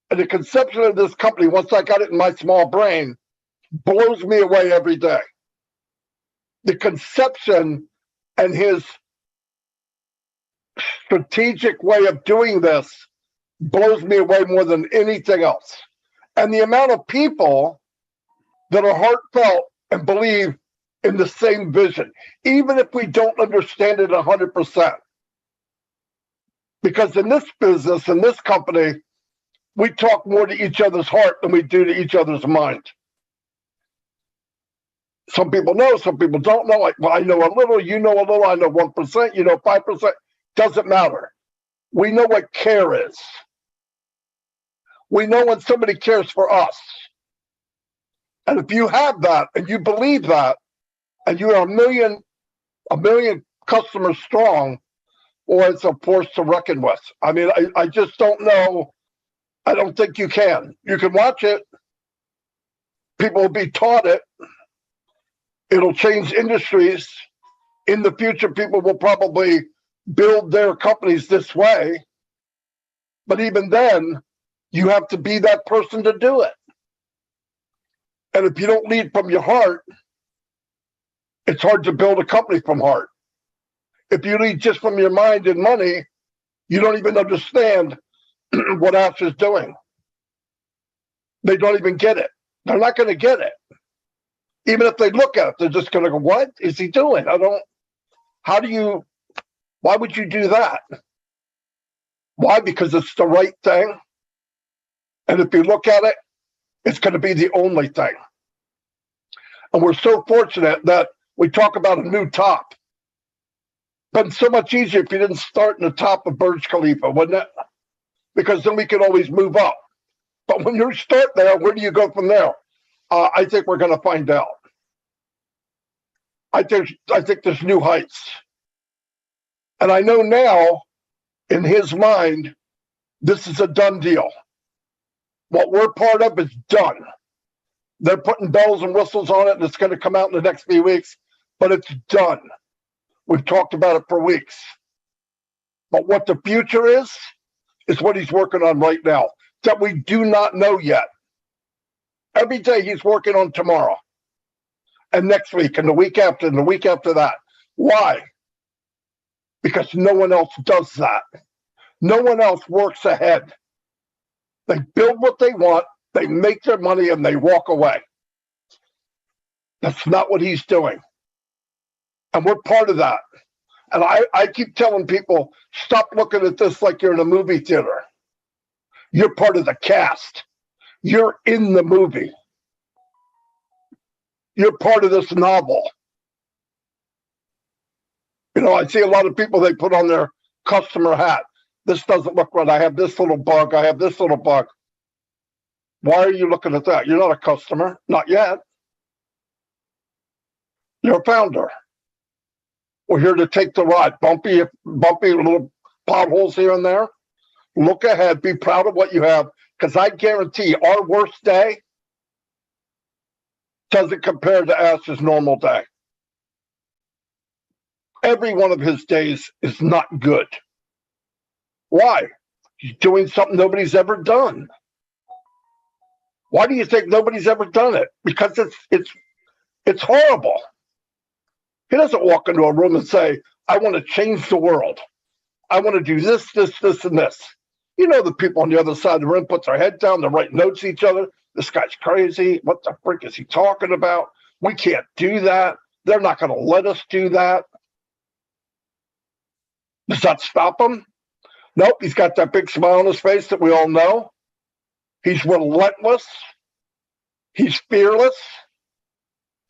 And the conception of this company, once I got it in my small brain, blows me away every day. The conception and his strategic way of doing this blows me away more than anything else. And the amount of people that are heartfelt and believe in the same vision, even if we don't understand it 100%. Because in this business, in this company, we talk more to each other's heart than we do to each other's mind. Some people know, some people don't know. Like, well, I know a little, you know a little, I know 1%, you know 5%. Doesn't matter. We know what care is. We know when somebody cares for us. And if you have that and you believe that, and you are a million customers strong, or it's a force to reckon with. I mean, I just don't know. I don't think you can. You can watch it. People will be taught it. It'll change industries. In the future, people will probably build their companies this way. But even then, you have to be that person to do it. And if you don't lead from your heart, it's hard to build a company from heart. If you lead just from your mind and money, you don't even understand what Ash is doing. They don't even get it. They're not going to get it. Even if they look at it, they're just going to go, what is he doing? Why would you do that? Why? Because it's the right thing. And if you look at it, it's going to be the only thing. And we're so fortunate that we talk about a new top. But it's so much easier if you didn't start in the top of Burj Khalifa, wouldn't it? Because then we can always move up. But when you start there, where do you go from there? I think we're going to find out. I think there's new heights. And I know now, in his mind, this is a done deal. What we're part of is done. They're putting bells and whistles on it, and it's going to come out in the next few weeks, but it's done. We've talked about it for weeks. But what the future is what he's working on right now that we do not know yet. Every day he's working on tomorrow and next week and the week after and the week after that. Why? Because no one else does that. No one else works ahead. They build what they want, they make their money, and they walk away. That's not what he's doing. And we're part of that. And I keep telling people, stop looking at this like you're in a movie theater. You're part of the cast. You're in the movie. You're part of this novel. You know, I see a lot of people, they put on their customer hat. This doesn't look right. I have this little bug. I have this little bug. Why are you looking at that? You're not a customer. Not yet. You're a founder. We're here to take the ride. Bumpy little potholes here and there. Look ahead. Be proud of what you have. Because I guarantee our worst day doesn't compare to Ash's normal day. Every one of his days is not good. Why? He's doing something nobody's ever done. Why do you think nobody's ever done it? Because it's horrible. He doesn't walk into a room and say, I want to change the world. I want to do this, and this. You know, the people on the other side of the room put their head down, they write notes to each other. This guy's crazy. What the frick is he talking about? We can't do that. They're not going to let us do that. Does that stop him? Nope, he's got that big smile on his face that we all know. He's relentless. He's fearless.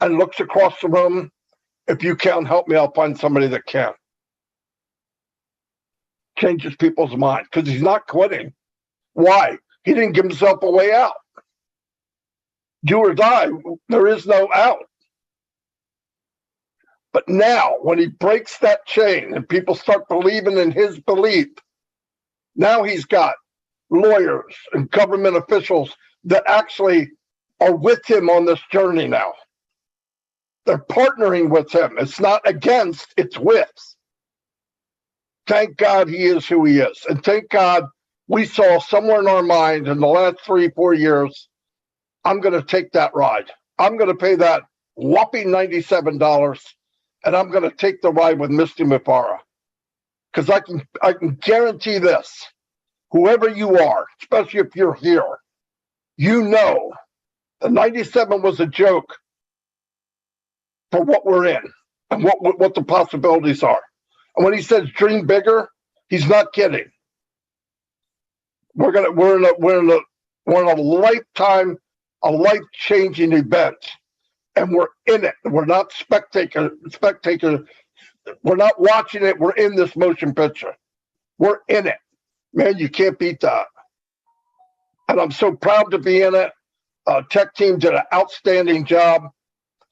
And looks across the room. If you can't help me, I'll find somebody that can. Changes people's mind because he's not quitting. Why? He didn't give himself a way out. Do or die, there is no out. But now, when he breaks that chain and people start believing in his belief, now he's got lawyers and government officials that actually are with him on this journey now. They're partnering with him. It's not against, it's with. Thank God he is who he is. And thank God we saw somewhere in our mind in the last 3-4 years, I'm going to take that ride. I'm going to pay that whopping $97 and I'm going to take the ride with Misty Mufara. Because I can guarantee this, whoever you are, especially if you're here, you know the 97 was a joke for what we're in and what the possibilities are. And when he says dream bigger, he's not kidding. We're in a lifetime, a life-changing event, and we're in it. We're not spectator. We're not watching it. We're in this motion picture. We're in it. Man, you can't beat that. And I'm so proud to be in it. Tech team did an outstanding job.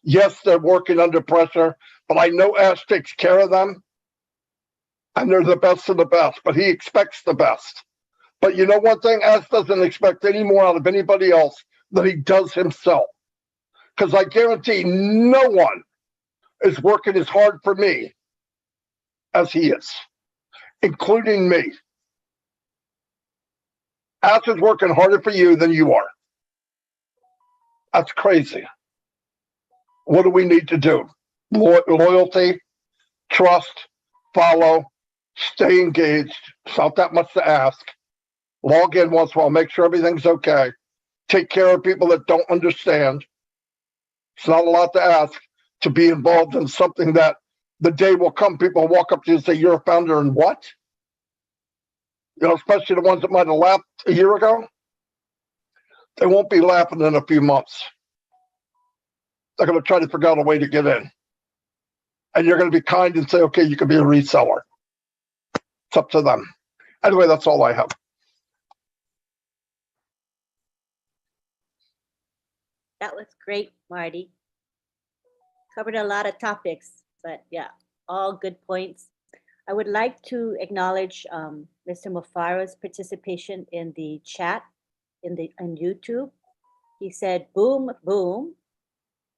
Yes, they're working under pressure, but I know Ash takes care of them. And they're the best of the best, but he expects the best. But you know one thing? Ash doesn't expect any more out of anybody else than he does himself. Because I guarantee no one is working as hard for me as he is, including me. Ash is working harder for you than you are. That's crazy. What do we need to do? Loyalty, trust, follow, stay engaged. It's not that much to ask. Log in once in a while, make sure everything's okay. Take care of people that don't understand. It's not a lot to ask to be involved in something that the day will come, people will walk up to you and say, you're a founder in what? You know, especially the ones that might have laughed a year ago. They won't be laughing in a few months. They're going to try to figure out a way to get in. And you're going to be kind and say, okay, you can be a reseller. It's up to them. Anyway, that's all I have. That was great, Marty. Covered a lot of topics, but yeah, all good points. I would like to acknowledge Mr. Mufara's participation in the chat on YouTube. He said, boom, boom.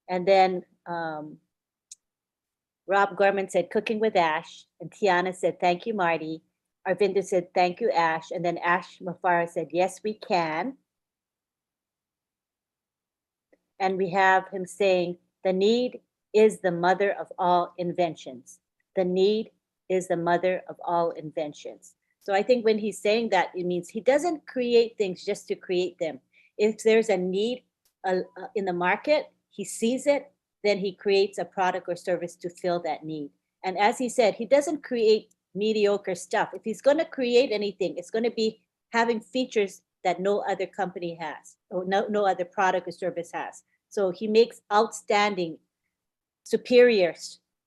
And then Rob Gorman said, cooking with Ash. And Tiana said, thank you, Marty. Arvinder said, thank you, Ash. And then Ash Mafara said, yes, we can. And we have him saying, the need is the mother of all inventions. The need is the mother of all inventions. So I think when he's saying that, it means he doesn't create things just to create them. If there's a need in the market, he sees it, then he creates a product or service to fill that need. And as he said, he doesn't create mediocre stuff. If he's going to create anything, it's going to be having features that no other company has, or no other product or service has. So he makes outstanding, superior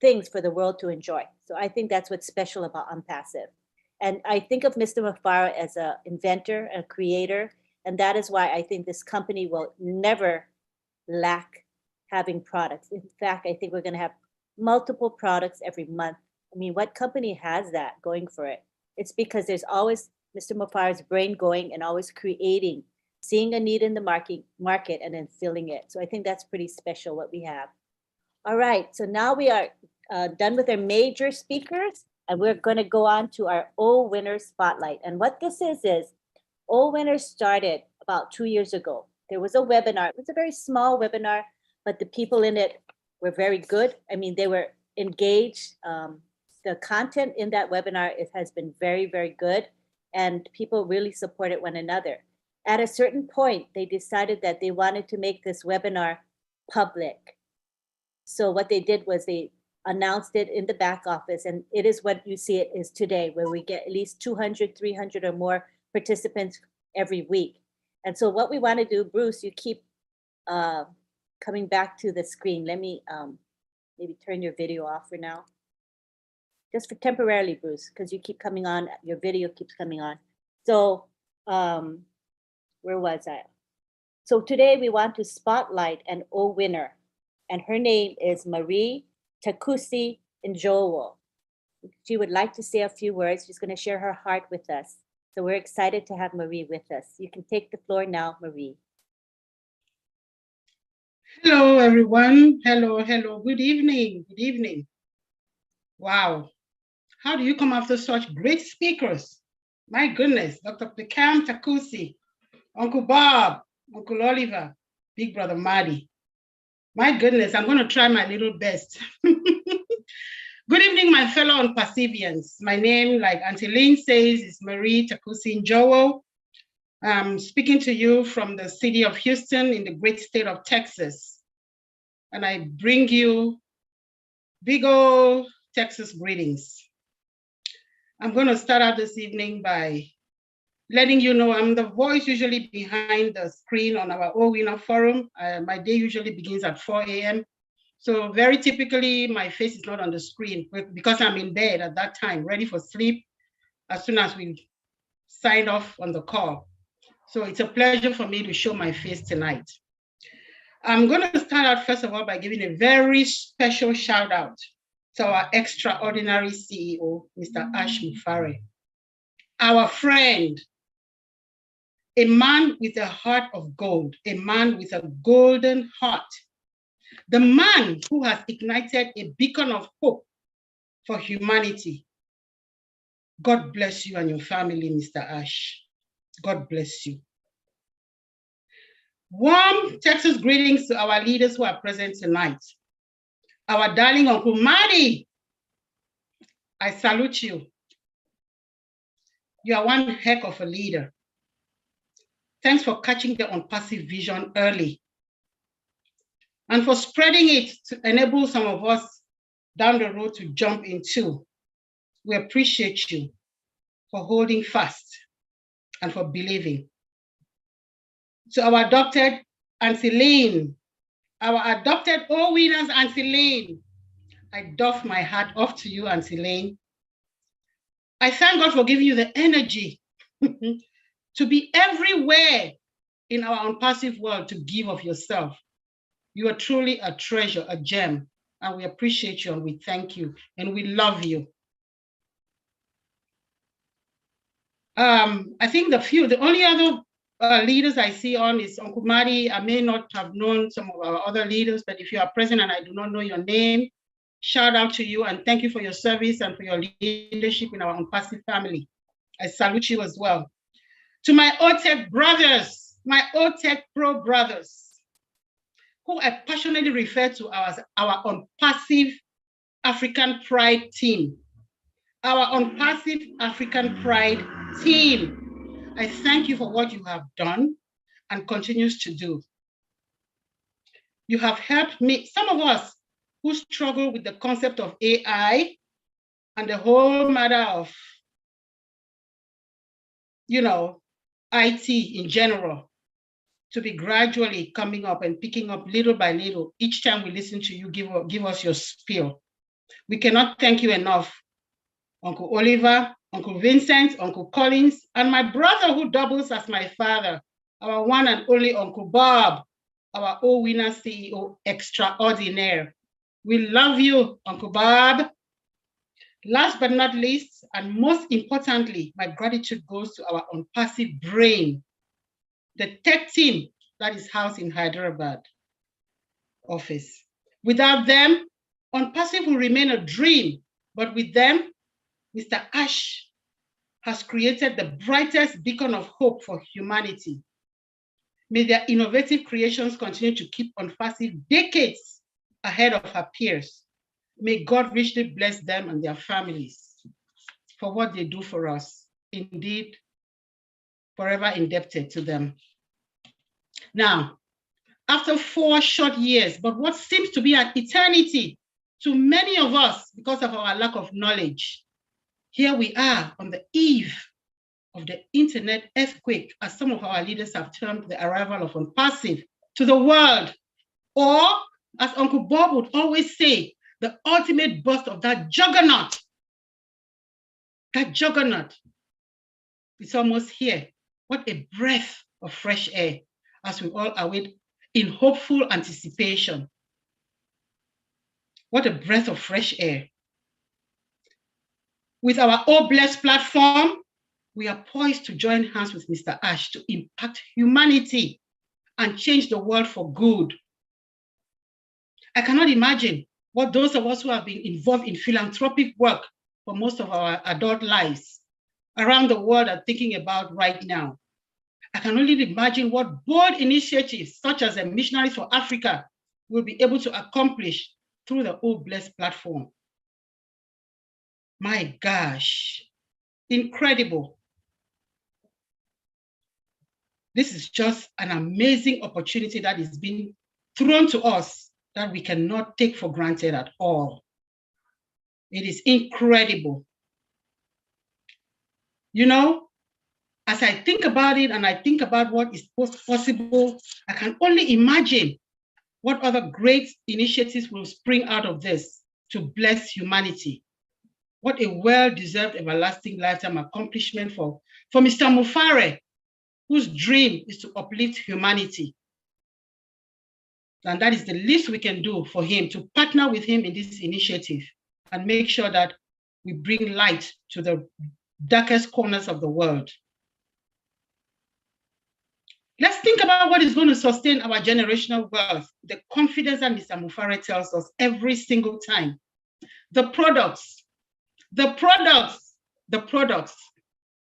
things for the world to enjoy. So I think that's what's special about Unpassive. And I think of Mr. Mufara as an inventor, a creator, and that is why I think this company will never lack having products. In fact, I think we're going to have multiple products every month. I mean, what company has that going for it? It's because there's always Mr. Mufara's brain going and always creating, seeing a need in the market and then filling it. So I think that's pretty special what we have. All right, so now we are done with our major speakers, and we're going to go on to our O Winners Spotlight. And what this is O Winners started about 2 years ago. There was a webinar. It was a very small webinar, but the people in it were very good. I mean, they were engaged. The content in that webinar, it has been very, very good, and people really supported one another. At a certain point, they decided that they wanted to make this webinar public. So what they did was they announced it in the back office, and it is what you see it is today, where we get at least 200, 300 or more participants every week. And so what we want to do, Bruce, you keep coming back to the screen. Let me maybe turn your video off for now. Just for temporarily, Bruce, because you keep coming on, your video keeps coming on. So where was I? So today we want to spotlight an O winner, and her name is Marie Takusi Njowo. She would like to say a few words. She's going to share her heart with us. So we're excited to have Marie with us. You can take the floor now, Marie. Hello, everyone. Hello. Good evening. Good evening. Wow. How do you come after such great speakers? My goodness, Dr. Picam Takusi, Uncle Bob, Uncle Oliver, Big Brother Marty. My goodness, I'm going to try my little best. Good evening, my fellow Unpassivians. My name, like Auntie Lynn says, is Marie Takusi Njowo. I'm speaking to you from the city of Houston in the great state of Texas. And I bring you big old Texas greetings. I'm going to start out this evening by letting you know I'm the voice usually behind the screen on our O Winner Forum. My day usually begins at 4 a.m. So very typically, my face is not on the screen because I'm in bed at that time, ready for sleep as soon as we signed off on the call. So it's a pleasure for me to show my face tonight. I'm going to start out, first of all, by giving a very special shout out to our extraordinary CEO, Mr. Ash Mufara, our friend, a man with a heart of gold, a man with a golden heart, the man who has ignited a beacon of hope for humanity. God bless you and your family, Mr. Ash. God bless you. Warm Texas greetings to our leaders who are present tonight. Our darling Uncle Marty, I salute you. You are one heck of a leader. Thanks for catching the Unpassive vision early and for spreading it to enable some of us down the road to jump into. We appreciate you for holding fast and for believing. To our adopted Auntie Lynn, our adopted O Winners Auntie Lynn, I doff my hat off to you, Auntie Lynn. I thank God for giving you the energy to be everywhere in our Unpassive world to give of yourself. You are truly a treasure, a gem, and we appreciate you and we thank you and we love you. I think the only other leaders I see on is Uncle Marty. I may not have known some of our other leaders, but if you are present and I do not know your name, Shout out to you and thank you for your service and for your leadership in our ONPASSIVE family. I salute you as well. To my OTEC brothers, my OTEC Pro brothers, who I passionately refer to as our ONPASSIVE African Pride team. Our ONPASSIVE African Pride team. I thank you for what you have done and continues to do. You have helped me, some of us who struggle with the concept of AI and the whole matter of, IT in general, to be gradually coming up and picking up little by little. Each time we listen to you, give us your spiel. We cannot thank you enough, Uncle Oliver, Uncle Vincent, Uncle Collins, and my brother who doubles as my father, our one and only Uncle Bob, our O-Winner CEO extraordinaire. We love you, Uncle Bob. Last but not least, and most importantly, my gratitude goes to our ONPASSIVE brain, the tech team that is housed in Hyderabad office. Without them, ONPASSIVE will remain a dream, but with them, Mr. Ash has created the brightest beacon of hope for humanity. May their innovative creations continue to keep ONPASSIVE decades ahead of her peers. May God richly bless them and their families for what they do for us. Indeed, forever indebted to them. Now, after 4 short years, but what seems to be an eternity to many of us because of our lack of knowledge, here we are on the eve of the internet earthquake, as some of our leaders have termed the arrival of ONPASSIVE to the world, or as Uncle Bob would always say, the ultimate burst of that juggernaut. That juggernaut is almost here. What a breath of fresh air as we all await in hopeful anticipation. What a breath of fresh air. With our O Bless platform, we are poised to join hands with Mr. Ash to impact humanity and change the world for good. I cannot imagine what those of us who have been involved in philanthropic work for most of our adult lives around the world are thinking about right now. I can only imagine what bold initiatives such as the Missionaries for Africa will be able to accomplish through the O Bless platform. My gosh, incredible. This is just an amazing opportunity that is being thrown to us that we cannot take for granted at all. It is incredible. You know, as I think about it and I think about what is possible, I can only imagine what other great initiatives will spring out of this to bless humanity. What a well-deserved everlasting lifetime accomplishment for Mr. Mufare, whose dream is to uplift humanity. And that is the least we can do for him, to partner with him in this initiative and make sure that we bring light to the darkest corners of the world. Let's think about what is going to sustain our generational wealth, the confidence that Mr. Mufare tells us every single time. The products.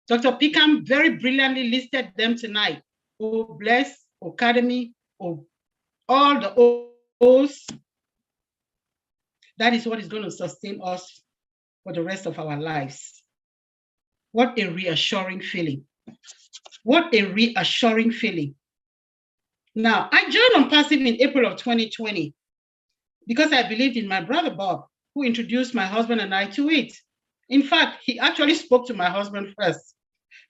Dr. Pickham very brilliantly listed them tonight. O Bless, Academy, all the O's. That is what is going to sustain us for the rest of our lives. What a reassuring feeling. What a reassuring feeling. Now, I joined ONPASSIVE in April of 2020 because I believed in my brother Bob, who introduced my husband and I to it. In fact, he actually spoke to my husband first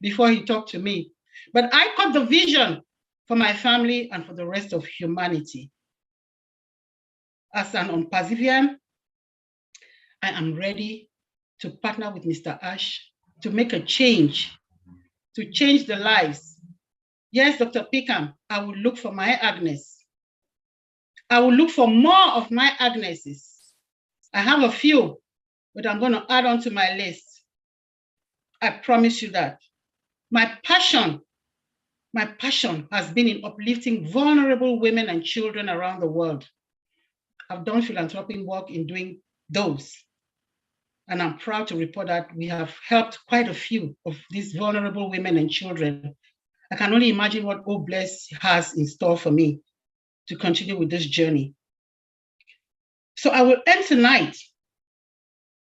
before he talked to me. But I caught the vision for my family and for the rest of humanity. As an ONPASSIVian, I am ready to partner with Mr. Ash to make a change, to change the lives. Yes, Dr. Pickham, I will look for my Agnes. I will look for more of my Agneses. I have a few, but I'm going to add on to my list. I promise you that. My passion has been in uplifting vulnerable women and children around the world. I've done philanthropic work in doing those. And I'm proud to report that we have helped quite a few of these vulnerable women and children. I can only imagine what Oh Bless has in store for me to continue with this journey. So I will end tonight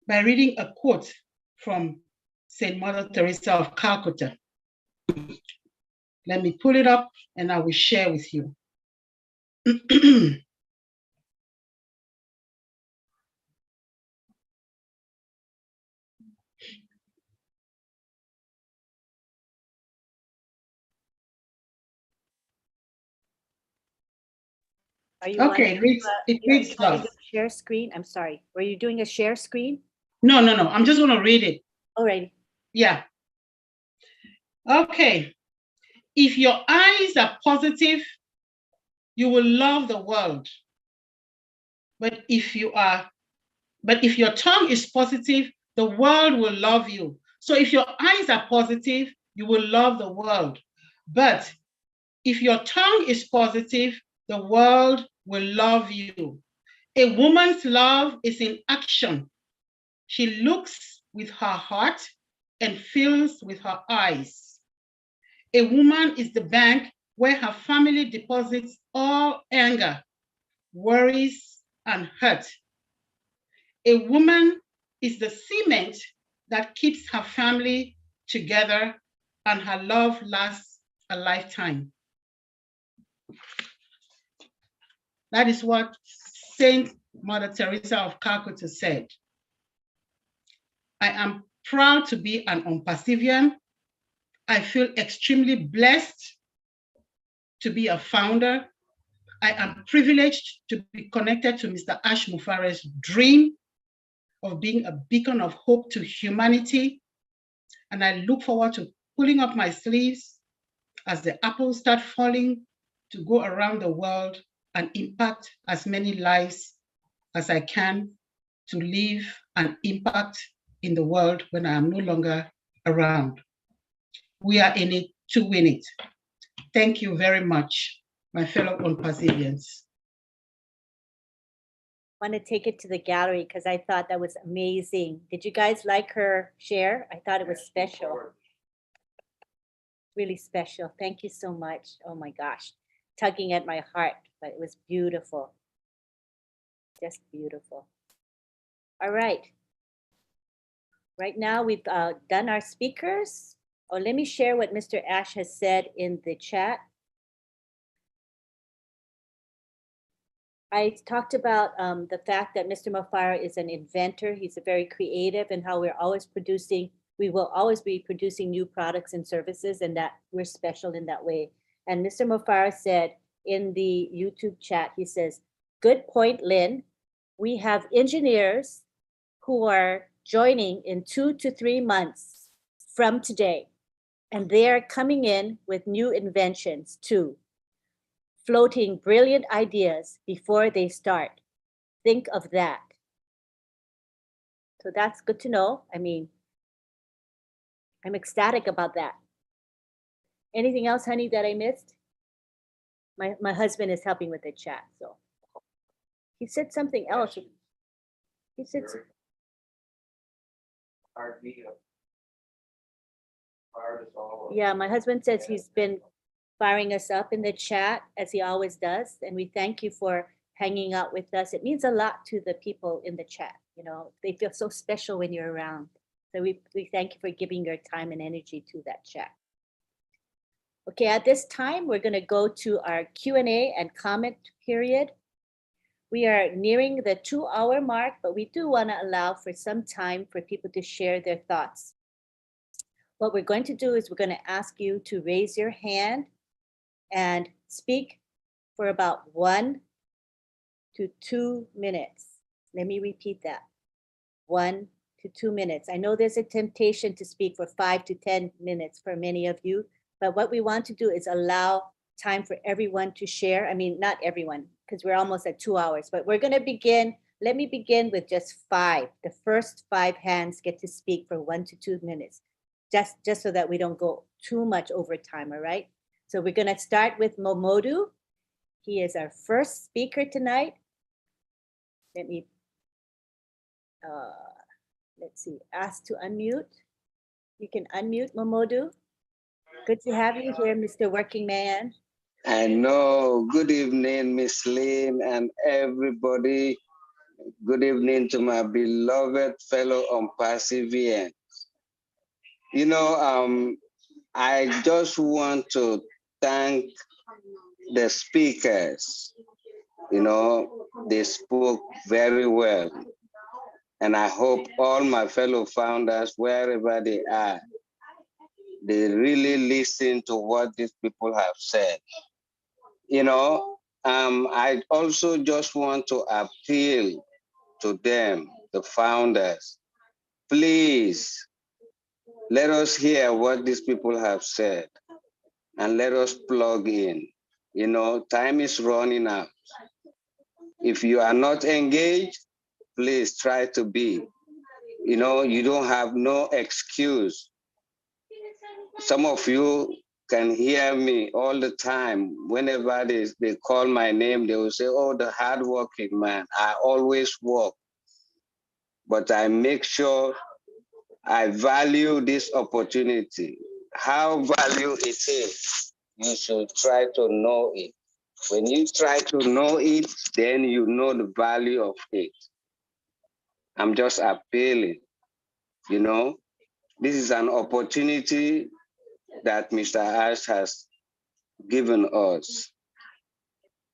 by reading a quote from Saint Mother Teresa of Calcutta. Let me pull it up and I will share with you. Are you Okay, wanting to, it you reads wanting thus. to share screen? I'm sorry. Were you doing a share screen? No, I'm just gonna read it. Alrighty. Yeah. Okay. If your eyes are positive, you will love the world. But if your tongue is positive, the world will love you. So if your eyes are positive, you will love the world. But if your tongue is positive, the world will love you. A woman's love is in action. She looks with her heart and feels with her eyes. A woman is the bank where her family deposits all anger, worries, and hurt. A woman is the cement that keeps her family together, and her love lasts a lifetime. That is what Saint Mother Teresa of Calcutta said. I am proud to be an Umpassivian. I feel extremely blessed to be a founder. I am privileged to be connected to Mr. Ash Mufare's dream of being a beacon of hope to humanity. And I look forward to pulling up my sleeves as the apples start falling to go around the world and impact as many lives as I can to leave an impact in the world when I am no longer around. We are in it to win it. Thank you very much, my fellow Umpassivians. Want to take it to the gallery because I thought that was amazing. Did you guys like her share? I thought it was special. Really special. Thank you so much. Oh my gosh. Tugging at my heart, but it was beautiful. Just beautiful. All right. Right now we've done our speakers. Oh, let me share what Mr. Ash has said in the chat. I talked about the fact that Mr. Mufara is an inventor. He's a very creative, and how we will always be producing new products and services, and that we're special in that way. And Mr. Mufara said in the YouTube chat, he says, "Good point, Lynn. We have engineers who are joining in 2 to 3 months from today, and they are coming in with new inventions too, floating brilliant ideas before they start. Think of that." So that's good to know. I mean, I'm ecstatic about that. Anything else, honey, that I missed? My husband is helping with the chat, so. He said something else. He said, yeah, my husband says he's been firing us up in the chat as he always does. And we thank you for hanging out with us. It means a lot to the people in the chat. You know, they feel so special when you're around. So we thank you for giving your time and energy to that chat. Okay, at this time, we're gonna go to our Q&A and comment period. We are nearing the 2-hour mark, but we do wanna allow for some time for people to share their thoughts. What we're going to do is we're gonna ask you to raise your hand and speak for about 1 to 2 minutes. Let me repeat that, 1 to 2 minutes. I know there's a temptation to speak for 5 to 10 minutes for many of you, but what we want to do is allow time for everyone to share. I mean, not everyone, because we're almost at 2 hours, but we're gonna begin. Let me begin with just 5. The first 5 hands get to speak for 1 to 2 minutes, just so that we don't go too much over time, all right? So we're gonna start with Momodu. He is our first speaker tonight. Let me let's see, asked to unmute. You can unmute, Momodu. Good to have you here, Mr. Working Man. I know. Good evening, Miss Lynn and everybody. Good evening to my beloved fellow Perseverance. You know, I just want to thank the speakers. You know, they spoke very well. And I hope all my fellow founders, wherever they are, they really listen to what these people have said. You know, I also just want to appeal to them, the founders. Please, let us hear what these people have said and let us plug in. You know, time is running out. If you are not engaged, please try to be. You know, you don't have no excuse. Some of you can hear me all the time. Whenever they call my name, they will say, oh, the hardworking man. I always work. But I make sure I value this opportunity. How value it is, you should try to know it. When you try to know it, then you know the value of it. I'm just appealing, you know. This is an opportunity that Mr. Ash has given us.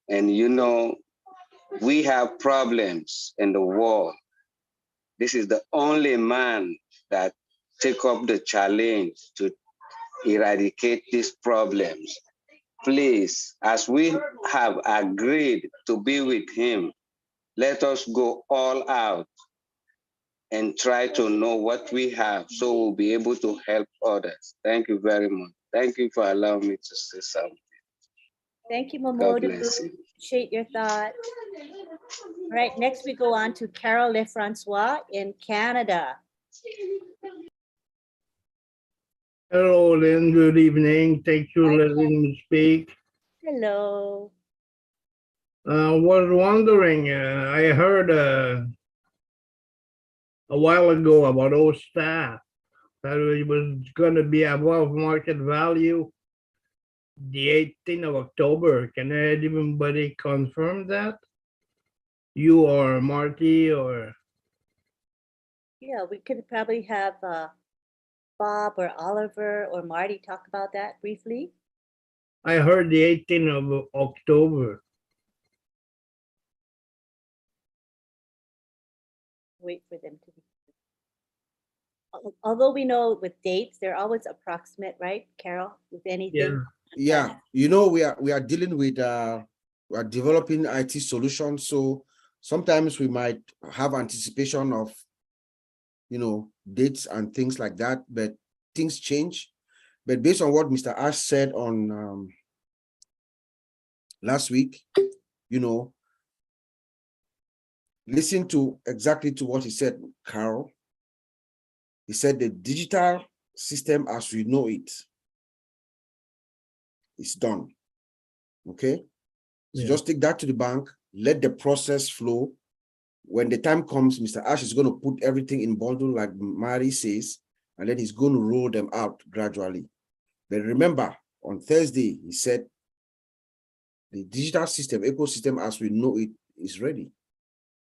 And you know, we have problems in the world. This is the only man that take up the challenge to eradicate these problems. Please, as we have agreed to be with him, let us go all out and try to know what we have so we'll be able to help others. Thank you very much. Thank you for allowing me to say something. Thank you, God Momodu. bless you. Appreciate your thought. All right, next we go on to Carol Lefrancois in Canada. Hello, Lynn. Good evening. Thank you for letting me speak. Hello. Was wondering, I heard a while ago about OSTAF that it was going to be above market value the 18th of October. Can anybody confirm that? You or Marty or? Yeah, we could probably have Bob or Oliver or Marty talk about that briefly. I heard the 18th of October. Wait for them to be. Although we know with dates, they're always approximate, right, Carol, with anything? Yeah, you know, we are dealing with we are developing IT solutions, so sometimes we might have anticipation of, you know, dates and things like that, but things change. But based on what Mr. Ash said on last week, you know, listen to exactly to what he said, Carol. He said the digital system as we know it is done. Okay. So Yeah. just take that to the bank, let the process flow. When the time comes, Mr. Ash is going to put everything in bundle, like Mari says, and then he's going to roll them out gradually. But remember, on Thursday, he said the digital system, ecosystem as we know it, is ready.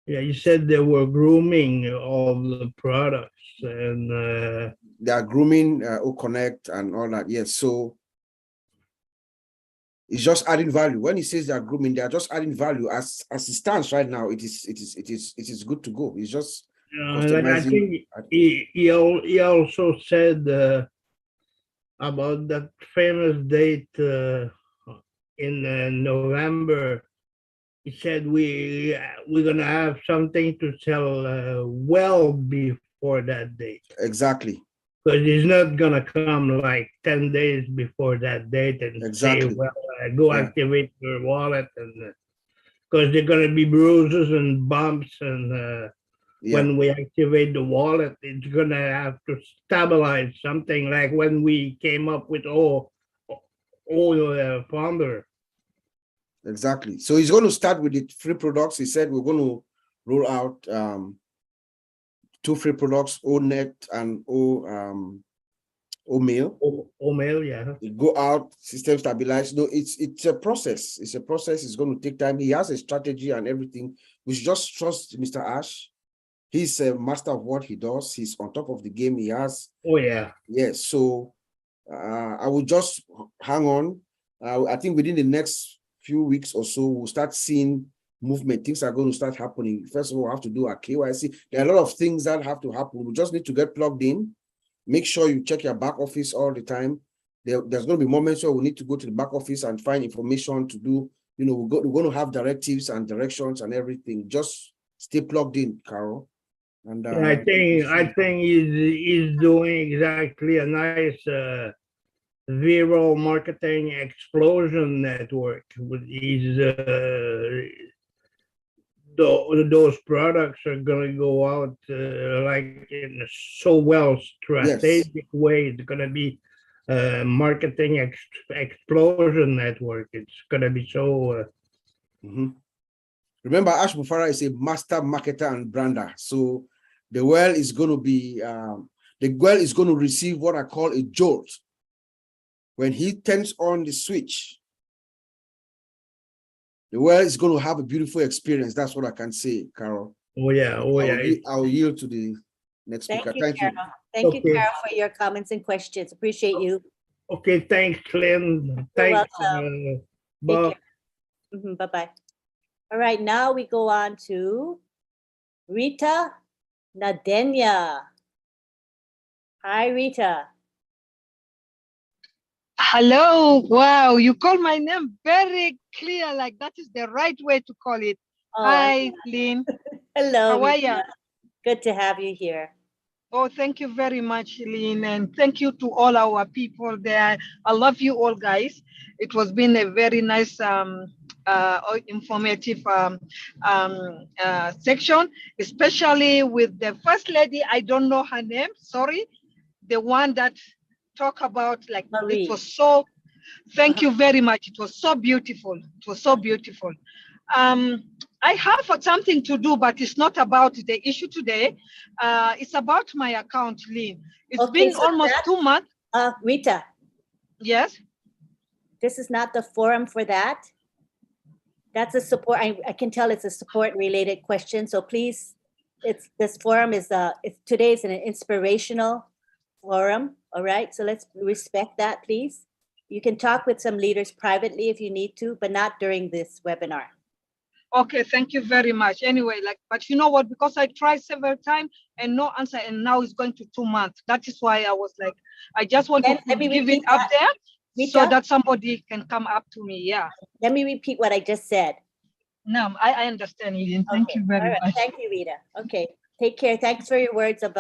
Yeah, you said they were grooming all the products and They are grooming Connect and all that. Yes, so it's just adding value. When he says they are grooming, they are just adding value. As it stands right now, it is good to go. It's just and I customizing. think he also said about that famous date in November. He said we're gonna have something to sell well before that date. Exactly. Because he's not gonna come like 10 days before that date and Exactly. say, well, go activate your wallet, and because they're gonna be bruises and bumps, and when we activate the wallet, it's gonna have to stabilize something like when we came up with Founder. Exactly. So he's going to start with the free products. He said we're going to roll out two free products, O-Net and O-Mail. Omail, yeah. It go out, system stabilize. No, it's a process. It's a process. It's going to take time. He has a strategy and everything. We should just trust Mr. Ash. He's a master of what he does. He's on top of the game. He has. Oh, yeah. Yes. So I will just hang on. I think within the next few weeks or so, we'll start seeing movement. Things are going to start happening. First of all, we have to do our KYC. There are a lot of things that have to happen. We just need to get plugged in. Make sure you check your back office all the time. There's going to be moments where we need to go to the back office and find information to do. You know, we're going to have directives and directions and everything. Just stay plugged in, Carol. And Yeah, I think he's doing exactly a nice viral marketing explosion network with his those products are going to go out like in a so well strategic way. It's going to be a marketing explosion network. It's going to be so. Remember, Ash Mufara is a master marketer and brander. So the well is going to be receive what I call a jolt. When he turns on the switch, the world is going to have a beautiful experience. That's what I can say, Carol. Oh, yeah. Oh, yeah. I'll yield to the next speaker. Thank you. Thank you, Carol, for your comments and questions. Appreciate you. Okay, thanks, Lynn. Thanks, Bob. Bye-bye. All right, now we go on to Rita Nadenia. Hi, Rita. Hello. Wow, you call my name very clear, like that is the right way to call it. Oh, Hi, Lynn. hello. How are you? Good to have you here. Oh, thank you very much, Lynn, and thank you to all our people there. I love you all, guys. It was been a very nice, informative section, especially with the first lady. I don't know her name. Sorry, the one that talk about like Marie. It was so. Thank you very much. It was so beautiful. It was so beautiful. I have something to do, but it's not about the issue today. It's about my account, Lynn. It's been almost 2 months. Rita. Yes. This is not the forum for that. That's a support. I can tell it's a support related question. So please, this forum is today's an inspirational forum. All right. So let's respect that, please. You can talk with some leaders privately if you need to, but not during this webinar. Okay, thank you very much. Anyway, but you know what? Because I tried several times and no answer, and now it's going to 2 months. That is why I was like, I just want to give it up there, Rita, so that somebody can come up to me. Yeah. Let me repeat what I just said. No, I understand, Eden. Thank you very much. Thank you, Rita. Okay, take care. Thanks for your words of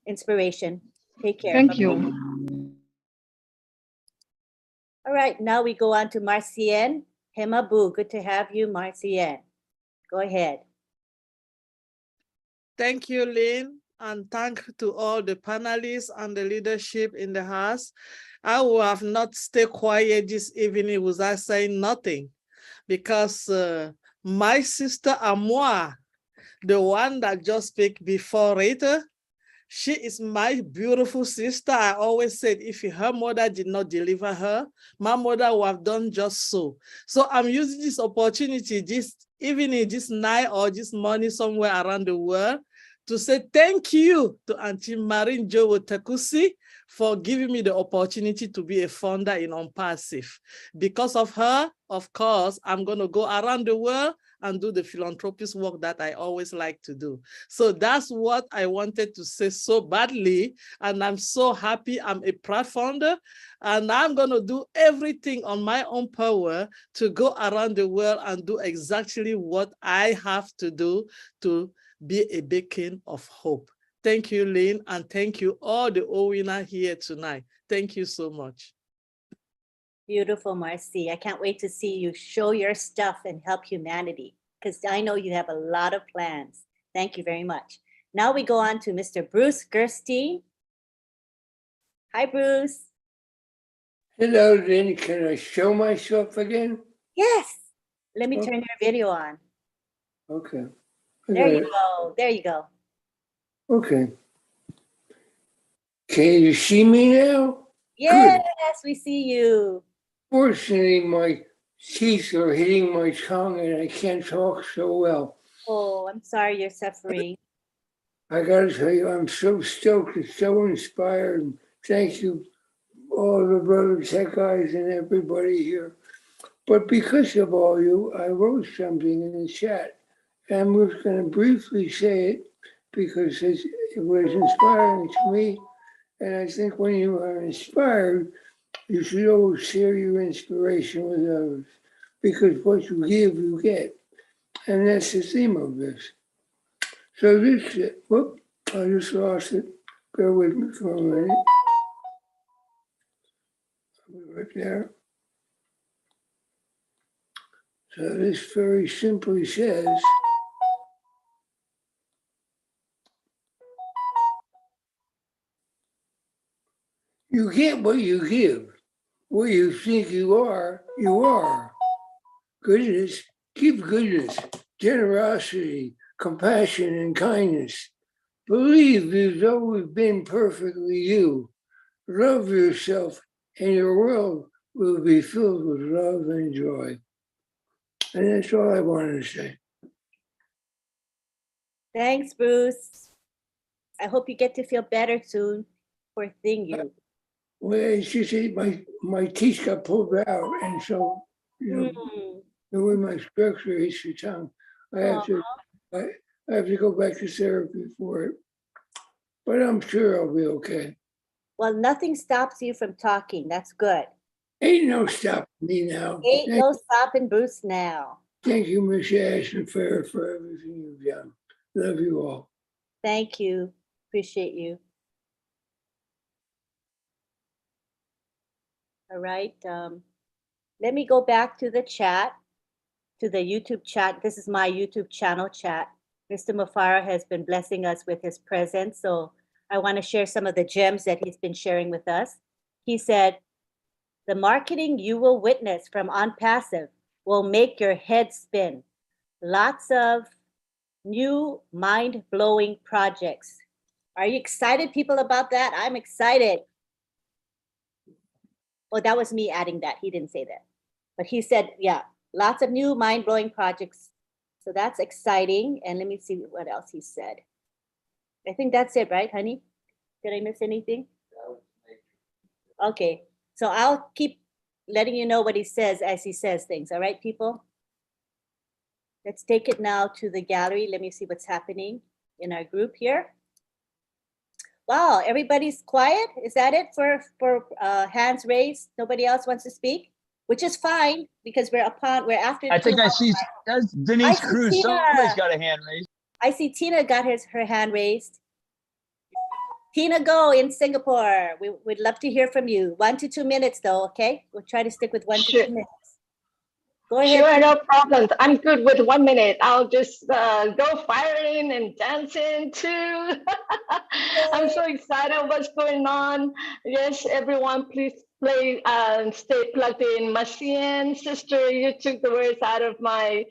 inspiration. Take care. Thank you. All right, now we go on to Marcienne Hemabu. Good to have you, Marcienne. Go ahead. Thank you, Lynn, and thank to all the panelists and the leadership in the house. I will have not stayed quiet this evening without saying nothing, because my sister Amoa, the one that just spoke before Rita, she is my beautiful sister. I always said, if her mother did not deliver her, my mother would have done just so. So I'm using this opportunity this evening, this night, or this morning somewhere around the world to say thank you to Auntie Marin Joe Takusi for giving me the opportunity to be a founder in OnPassive. Because of her, of course, I'm going to go around the world and do the philanthropist work that I always like to do. So that's what I wanted to say so badly. And I'm so happy I'm a proud founder. And I'm going to do everything on my own power to go around the world and do exactly what I have to do to be a beacon of hope. Thank you, Lynn, and thank you all the OWINA here tonight. Thank you so much. Beautiful, Marcy. I can't wait to see you show your stuff and help humanity, because I know you have a lot of plans. Thank you very much. Now we go on to Mr. Bruce Gerstein. Hi, Bruce. Hello, Lynn. Can I show myself again? Yes. Let me turn your video on. Okay. There you go. There you go. Okay. Can you see me now? Yes, we see you. Fortunately, my teeth are hitting my tongue and I can't talk so well. Oh, I'm sorry you're suffering. I gotta tell you, I'm so stoked and so inspired. Thank you, all the Brother Tech guys and everybody here. But because of all you, I wrote something in the chat. And I'm just gonna briefly say it because it was inspiring to me. And I think when you are inspired, you should always share your inspiration with others. Because what you give, you get. And that's the theme of this. So this, whoop, I just lost it. Bear with me for a minute. Right there. So this very simply says, you get what you give. What you think you are, you are. Goodness, give goodness, generosity, compassion, and kindness. Believe you've always been perfectly you. Love yourself, and your world will be filled with love and joy. And that's all I wanted to say. Thanks, Bruce. I hope you get to feel better soon. Poor thing, you. Well, it's just that my teeth got pulled out, and so, you know, Hmm. the way my structure is your tongue, I have to go back to therapy for it. But I'm sure I'll be okay. Well, nothing stops you from talking. That's good. Ain't no stopping me now. Ain't no stopping Bruce now. Thank you, Miss Ashton Fair, for everything you've done. Love you all. Thank you. Appreciate you. All right. Let me go back to the chat, to the YouTube chat. This is my YouTube channel chat. Mr. Mufara has been blessing us with his presence. So I want to share some of the gems that he's been sharing with us. He said, the marketing you will witness from OnPassive will make your head spin. Lots of new mind-blowing projects. Are you excited, people, about that? I'm excited. Oh, that was me adding that. He didn't say that. But he said, yeah, lots of new mind-blowing projects. So that's exciting. And let me see what else he said. I think that's it, right, honey? Did I miss anything? Okay. So I'll keep letting you know what he says as he says things. All right, people? Let's take it now to the gallery. Let me see what's happening in our group here. Wow, everybody's quiet. Is that it for hands raised? Nobody else wants to speak, which is fine because we're after. I think I see that's Denise Cruz. Tina. Somebody's got a hand raised. I see Tina got her hand raised. Tina Go in Singapore. We'd love to hear from you. 1 to 2 minutes though, okay? We'll try to stick with 1 to 2 minutes. Go ahead. Sure, no problems. I'm good with 1 minute. I'll just go firing and dancing too. I'm so excited what's going on. Yes, everyone, please play and stay plugged in. Masian, sister, you took the words out of my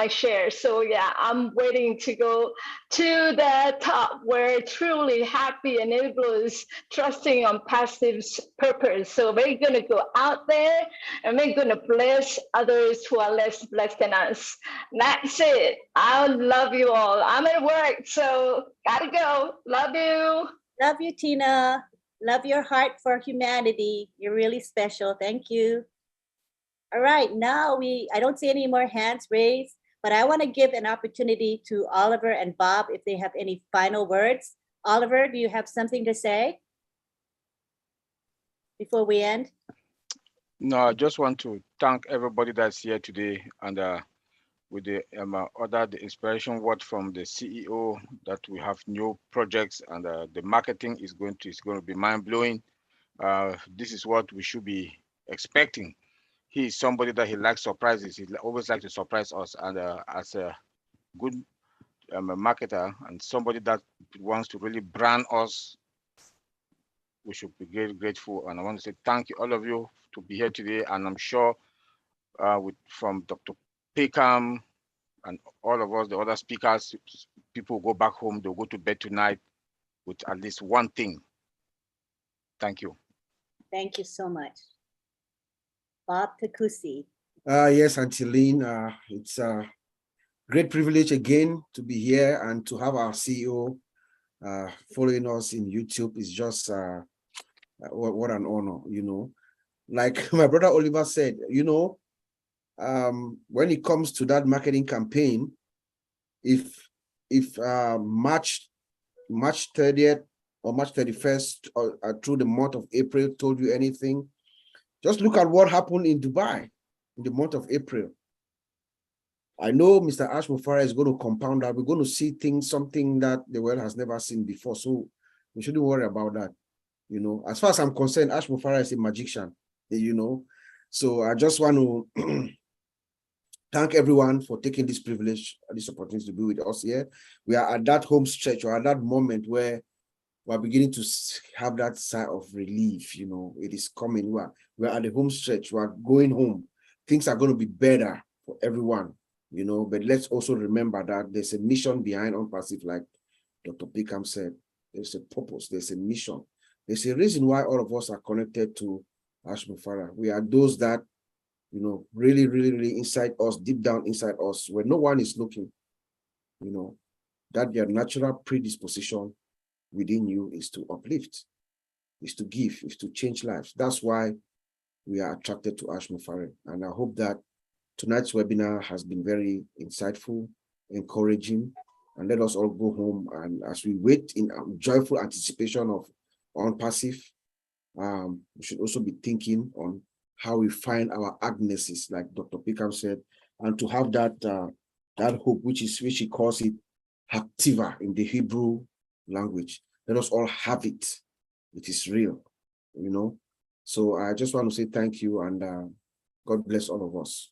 share. So yeah, I'm waiting to go to the top where truly happy enablers trusting on passive's purpose. So we're gonna go out there and we're gonna bless others who are less blessed than us. That's it. I love you all. I'm at work, so gotta go. Love you. Love you, Tina. Love your heart for humanity. You're really special. Thank you. All right, now I don't see any more hands raised, but I want to give an opportunity to Oliver and Bob if they have any final words. Oliver, do you have something to say before we end? No, I just want to thank everybody that's here today, and with the the inspiration word from the CEO that we have new projects, and the marketing is going to be mind-blowing. This is what we should be expecting. He is somebody that he likes surprises. He always likes to surprise us, and as a good marketer and somebody that wants to really brand us, we should be very grateful. And I want to say thank you, all of you, to be here today. And I'm sure from Dr. Peckham and all of us, the other speakers, people go back home, they'll go to bed tonight with at least one thing. Thank you. Thank you so much. Bob Takusi. Yes, Auntie Lynn, it's a great privilege again to be here and to have our CEO following us in YouTube. Is just what an honor, you know. Like my brother Oliver said, you know, when it comes to that marketing campaign, if March 30th or March 31st or through the month of April told you anything, just look at what happened in Dubai in the month of April. I know Mr. Ash Mufareh is going to compound that. We're going to see something that the world has never seen before. So we shouldn't worry about that. You know, as far as I'm concerned, Ash Mufareh is a magician, you know. So I just want to thank everyone for taking this privilege, this opportunity to be with us here. We are at that home stretch or at that moment where we're beginning to have that sigh of relief. You know, it is coming. We're at the home stretch. We're going home. Things are going to be better for everyone, you know, but let's also remember that there's a mission behind OnPassive, like Dr. Pickham said. There's a purpose, there's a mission. There's a reason why all of us are connected to Ash Mufareh. We are those that, you know, really, really, really inside us, deep down inside us, where no one is looking, you know, that their natural predisposition within you is to uplift, is to give, is to change lives. That's why we are attracted to Ash Mufareh. And I hope that tonight's webinar has been very insightful, encouraging, and let us all go home. And as we wait in joyful anticipation of OnPassive, we should also be thinking on how we find our Agneses, like Dr. Pickham said, and to have that that hope, which he calls it Haktiva in the Hebrew language. Let us all have it. It is real, you know. So I just want to say thank you, and God bless all of us.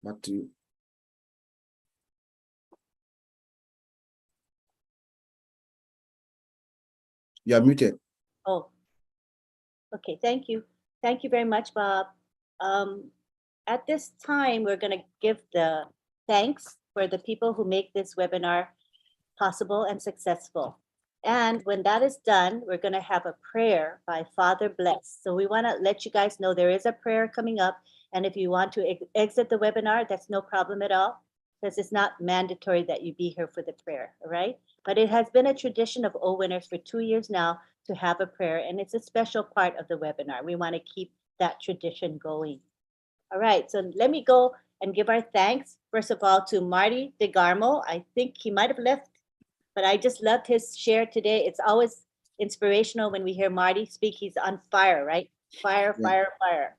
Back to you. You are muted. Oh, okay. Thank you. Thank you very much, Bob. At this time, we're going to give the thanks for the people who make this webinar possible and successful. And when that is done, we're going to have a prayer by Father Bless. So we want to let you guys know there is a prayer coming up. And if you want to exit the webinar, that's no problem at all, because it's not mandatory that you be here for the prayer, all right? But it has been a tradition of O Winners for 2 years now to have a prayer, and it's a special part of the webinar. We want to keep that tradition going. All right, so let me go and give our thanks, first of all, to Marty DeGarmo. I think he might have left, but I just loved his share today. It's always inspirational when we hear Marty speak. He's on fire, right? Fire, fire, fire.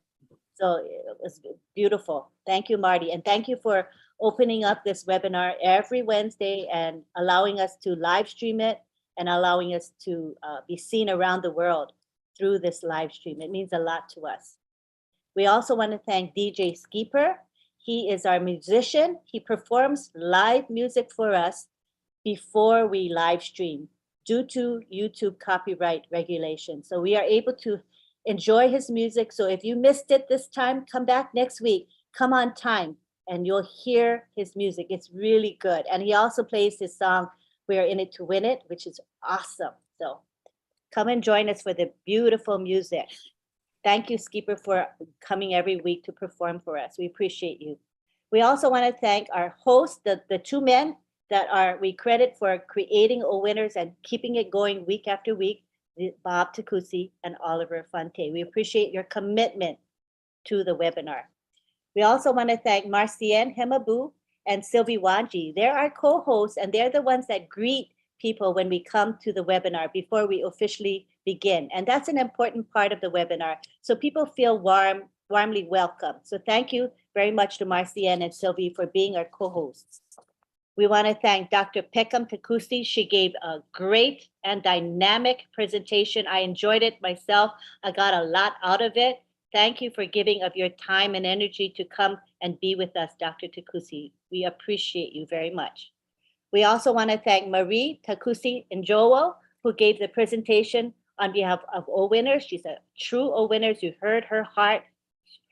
So it was beautiful. Thank you, Marty. And thank you for opening up this webinar every Wednesday and allowing us to live stream it and allowing us to be seen around the world through this live stream. It means a lot to us. We also want to thank DJ Skeeper. He is our musician. He performs live music for us before we live stream due to YouTube copyright regulations. So we are able to enjoy his music. So if you missed it this time, come back next week, come on time, and you'll hear his music. It's really good. And he also plays his song, We're in It to Win It, which is awesome. So come and join us for the beautiful music. Thank you, Skeeper, for coming every week to perform for us. We appreciate you. We also want to thank our hosts, the two men that we credit for creating O Winners and keeping it going week after week, Bob Takusi and Oliver Fonte. We appreciate your commitment to the webinar. We also want to thank Marcienne Hemabu and Sylvie Wanji. They're our co-hosts, and they're the ones that greet people when we come to the webinar before we officially begin. And that's an important part of the webinar, so people feel warmly welcome. So thank you very much to Marcienne and Sylvie for being our co-hosts. We want to thank Dr. Peckham Takusi. She gave a great and dynamic presentation. I enjoyed it myself. I got a lot out of it. Thank you for giving of your time and energy to come and be with us, Dr. Takusi. We appreciate you very much. We also want to thank Marie Takusi Njowo, who gave the presentation on behalf of O Winners. She's a true O Winners. You heard her heart.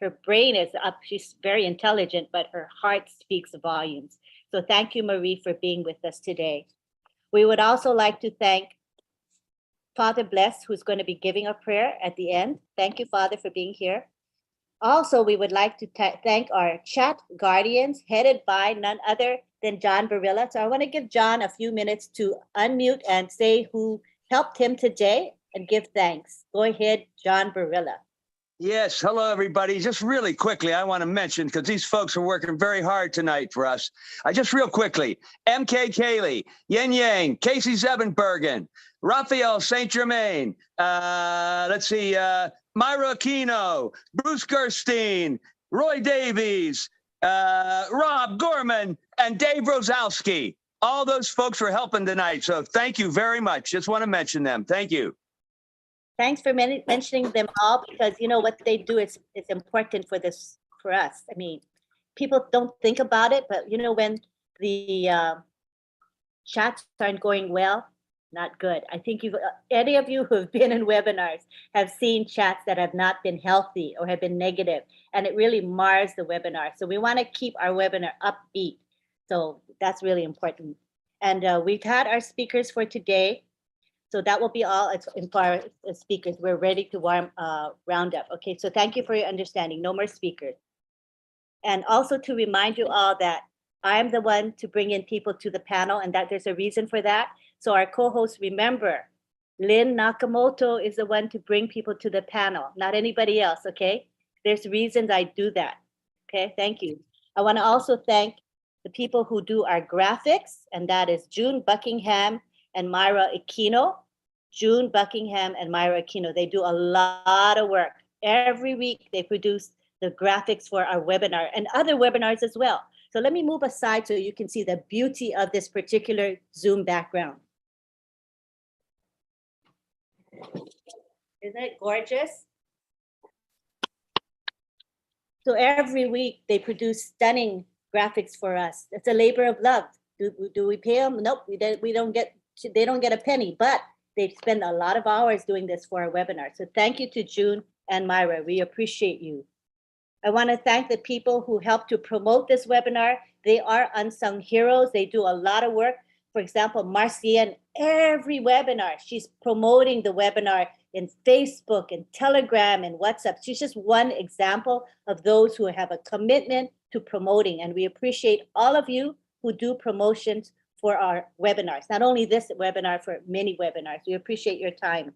Her brain is up. She's very intelligent, but her heart speaks volumes. So thank you, Marie, for being with us today. We would also like to thank Father Bless, who's going to be giving a prayer at the end. Thank you, Father, for being here. Also, we would like to thank our chat guardians, headed by none other than John Barilla. So I want to give John a few minutes to unmute and say who helped him today and give thanks. Go ahead, John Barilla. Yes, hello, everybody. Just really quickly, I want to mention, because these folks are working very hard tonight for us. Just real quickly, M.K. Cayley, Yin Yang, Casey Zevenbergen, Raphael St. Germain, let's see, Myra Aquino, Bruce Gerstein, Roy Davies, Rob Gorman, and Dave Rosalski. All those folks were helping tonight. So thank you very much. Just want to mention them. Thank you. Thanks for mentioning them all, because you know what they do is important for us. I mean, people don't think about it, but you know, when the chats aren't going well, not good. I think any of you who have been in webinars have seen chats that have not been healthy or have been negative, and it really mars the webinar. So we want to keep our webinar upbeat. So that's really important. And we've had our speakers for today. So that will be all as far as speakers. We're ready to round up. Okay, so thank you for your understanding. No more speakers. And also to remind you all that I'm the one to bring in people to the panel, and that there's a reason for that. So our co-hosts, remember, Lynn Nakamoto is the one to bring people to the panel, not anybody else, okay? There's reasons I do that, okay? Thank you. I wanna also thank the people who do our graphics, and that is June Buckingham and Myra Aquino. June Buckingham and Myra Aquino, they do a lot of work. Every week they produce the graphics for our webinar and other webinars as well. So let me move aside so you can see the beauty of this particular Zoom background. Isn't it gorgeous? So every week they produce stunning graphics for us. It's a labor of love. Do we pay them? Nope, we don't get. They don't get a penny, but they spend a lot of hours doing this for our webinar. So thank you to June and Myra. We appreciate you. I want to thank the people who helped to promote this webinar. They are unsung heroes. They do a lot of work. For example, Marcienne, every webinar, she's promoting the webinar in Facebook and Telegram and WhatsApp. She's just one example of those who have a commitment to promoting. And we appreciate all of you who do promotions for our webinars, not only this webinar, for many webinars. We appreciate your time.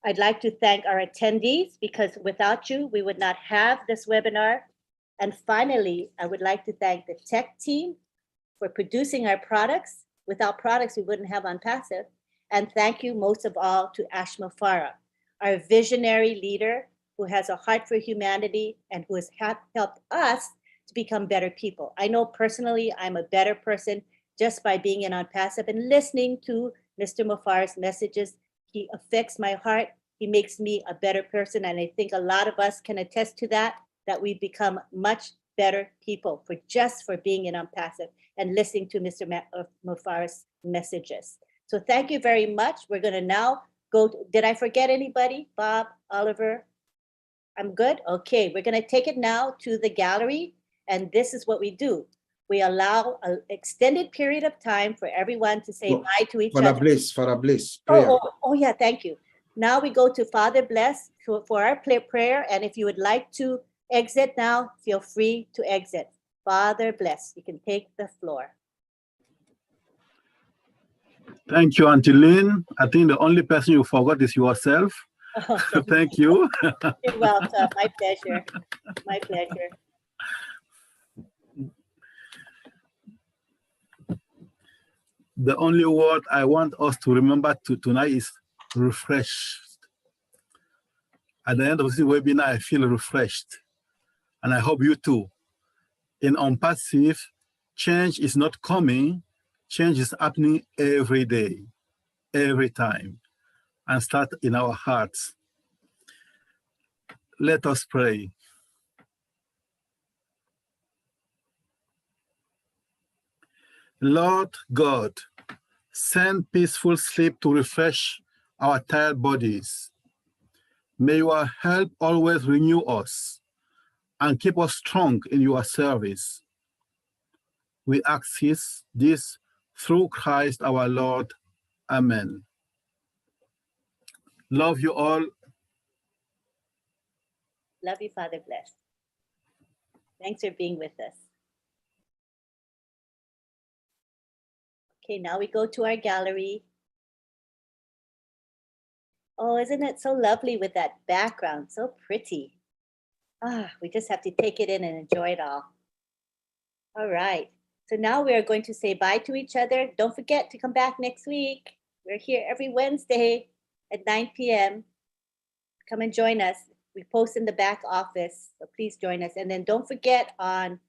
I'd like to thank our attendees, because without you, we would not have this webinar. And finally, I would like to thank the tech team for producing our products. Without products, we wouldn't have OnPassive. And thank you most of all to Ashma Farah, our visionary leader who has a heart for humanity and who has helped us to become better people. I know personally I'm a better person just by being in OnPassive and listening to Mr. Mufar's messages. He affects my heart. He makes me a better person. And I think a lot of us can attest to that we've become much better people for being in OnPassive and listening to Mr. Mufar's messages. So thank you very much. We're gonna now go, did I forget anybody? Bob, Oliver? I'm good? Okay, we're gonna take it now to the gallery, and this is what we do. We allow an extended period of time for everyone to say bye to each other. Father Bliss, prayer. Oh, yeah, thank you. Now we go to Father Bless for our prayer, and if you would like to exit now, feel free to exit. Father Bless, you can take the floor. Thank you, Auntie Lynn. I think the only person you forgot is yourself. Thank you. You're welcome. My pleasure. My pleasure. The only word I want us to remember tonight is refreshed. At the end of this webinar, I feel refreshed. And I hope you too. In OnPassive, change is not coming. Change is happening every day, every time, and start in our hearts. Let us pray. Lord God, send peaceful sleep to refresh our tired bodies. May your help always renew us and keep us strong in your service. We ask this through Christ our Lord. Amen. Love you all. Love you, Father Bless. Thanks for being with us. Okay, now we go to our gallery. Oh, isn't it so lovely with that background? So pretty. We just have to take it in and enjoy it all. All right. So now we are going to say bye to each other. Don't forget to come back next week. We're here every Wednesday at 9 p.m. Come and join us. We post in the back office, so please join us. And then don't forget on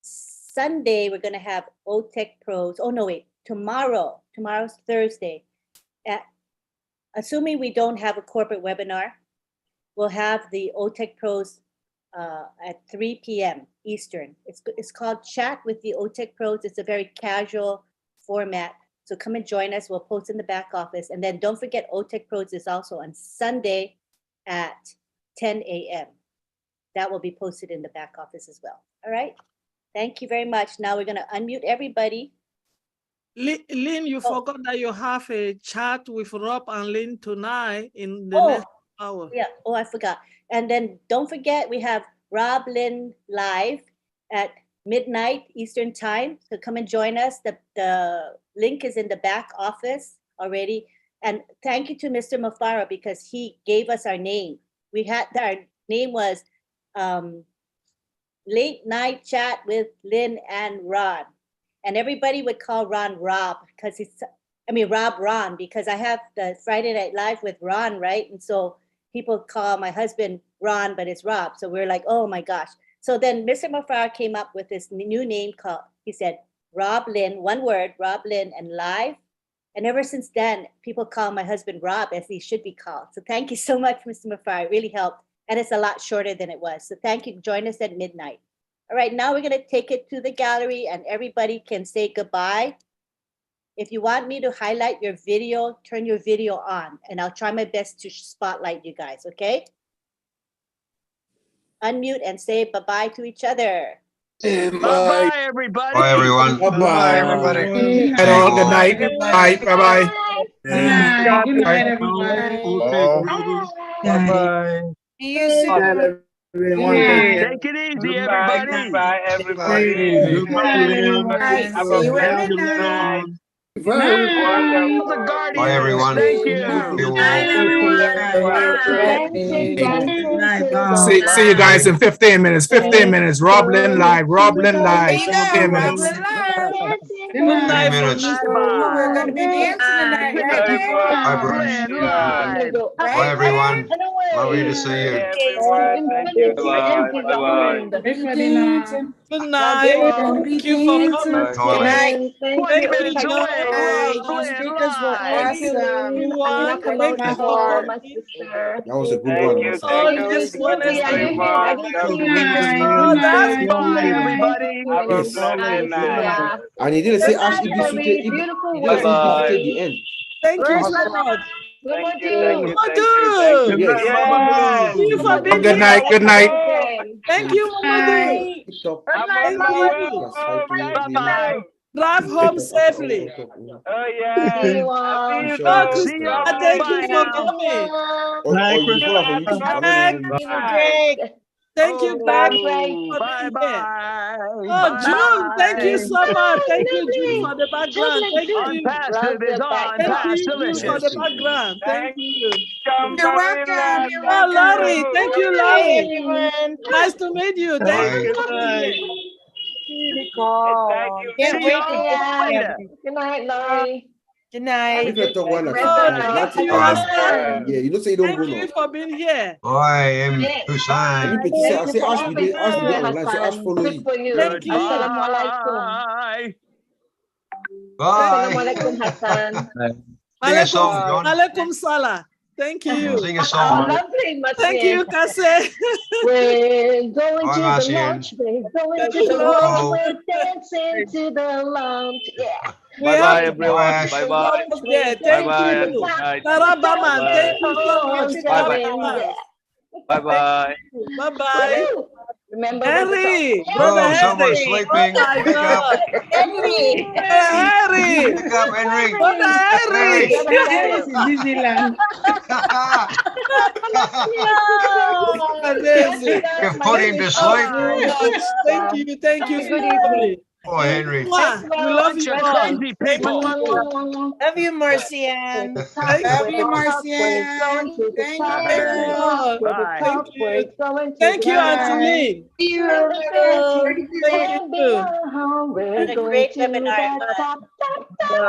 Sunday, we're going to have OTech Pros. Oh, no, wait, tomorrow's Thursday. Assuming we don't have a corporate webinar, we'll have the OTech Pros at 3 p.m. Eastern. It's called Chat with the OTech Pros. It's a very casual format. So come and join us. We'll post in the back office. And then don't forget OTech Pros is also on Sunday at 10 a.m. That will be posted in the back office as well. All right. Thank you very much. Now we're going to unmute everybody. Lynn, you forgot that you have a chat with Rob and Lynn tonight in the next hour. Yeah. Oh, I forgot. And then don't forget, we have Rob Lynn live at midnight Eastern time. So come and join us. The link is in the back office already. And thank you to Mr. Mafara because he gave us our name. Our name was Late Night Chat with Lynn and Ron. And everybody would call Ron Rob because Rob Ron, because I have the Friday Night Live with Ron, right? And so people call my husband Ron, but it's Rob. So we're like, oh my gosh. So then Mr. Mafara came up with this new name called, he said, Rob Lynn, one word, Rob Lynn and Live. And ever since then, people call my husband Rob as he should be called. So thank you so much, Mr. Mafara. It really helped. And it's a lot shorter than it was. So thank you. Join us at midnight. All right, now we're going to take it to the gallery and everybody can say goodbye. If you want me to highlight your video, turn your video on and I'll try my best to spotlight you guys, okay? Unmute and say bye-bye to each other. Bye-bye, everybody. Bye, everyone. Bye-bye, everybody. Hello, good night. Bye. Bye-bye. Good night, everybody. Bye-bye. See you soon. Take it easy, everybody. Goodbye, everybody. Goodbye. Have a Good night. The Guardians. Bye, everyone. Thank you. Good night. See you guys in 15 minutes. 15 minutes. Rob Lynn live. Rob Lynn live. 15 minutes. Good night. We're going to be dancing tonight. Bye, Bruce. Bye, everyone. Lovely to see you. Good night. Thank you for coming. Good night. 20 minutes away. Speakers were awesome. That was a good one. That's fine, everybody. And he didn't say Ash Ibisute. He didn't say Ibisute at the end. Thank you so much. Thank you. Yes. Thank you for being Good night. Good night. Thank you, Mama. Bye-bye. Drive home safely. Oh, yeah. See you. Thank you for coming. Thank you, back. Bye-bye. Oh, June, thank you so much. Thank you, June, for the background. Thank you. Passive is on. Thank you, June, for the background. Thank you. You're welcome. You're Oh, welcome. Larry, thank you, Larry. Nice to meet you. Thank you. Can't wait to later. Good night, Laurie. Good night. If you talk one of Thank you, Hassan. yeah, you don't say you don't Thank go you now. for being here. I am Hussein. I say Ash be there, Ash be there online, so Ash follow you. Thank you. Bye. Bye. Assalamualaikum, Hassan. Sing a song, John. Alaikum salam. Thank you. Sing a song. Thank you, Kase. We're going Bye, to the Marcian. lounge. We're going to the lounge. We're dancing to the lounge. Yeah. Bye-bye, everyone. Bye-bye. Yeah, thank you. Tarabaman, thank you so much. Bye-bye. Bye-bye. Bye-bye. Remember? Henry, Oh, brother someone's Henry. sleeping. Oh my Wake up. God. Henry. Henry. Wake up, Henry. Brother Henry. Yes, in Disneyland. Amazing. You put him to sleep. Thank you. Thank you. Good evening. Boy, Henry. Mwah. We love you Bunch of all. crazy people. Love you, Marcian. Thank Love you. you, Marcian. Thank Thank you you. all. Bye. Thank you. Thank you, Auntie Lynn. Thank you. What a great webinar.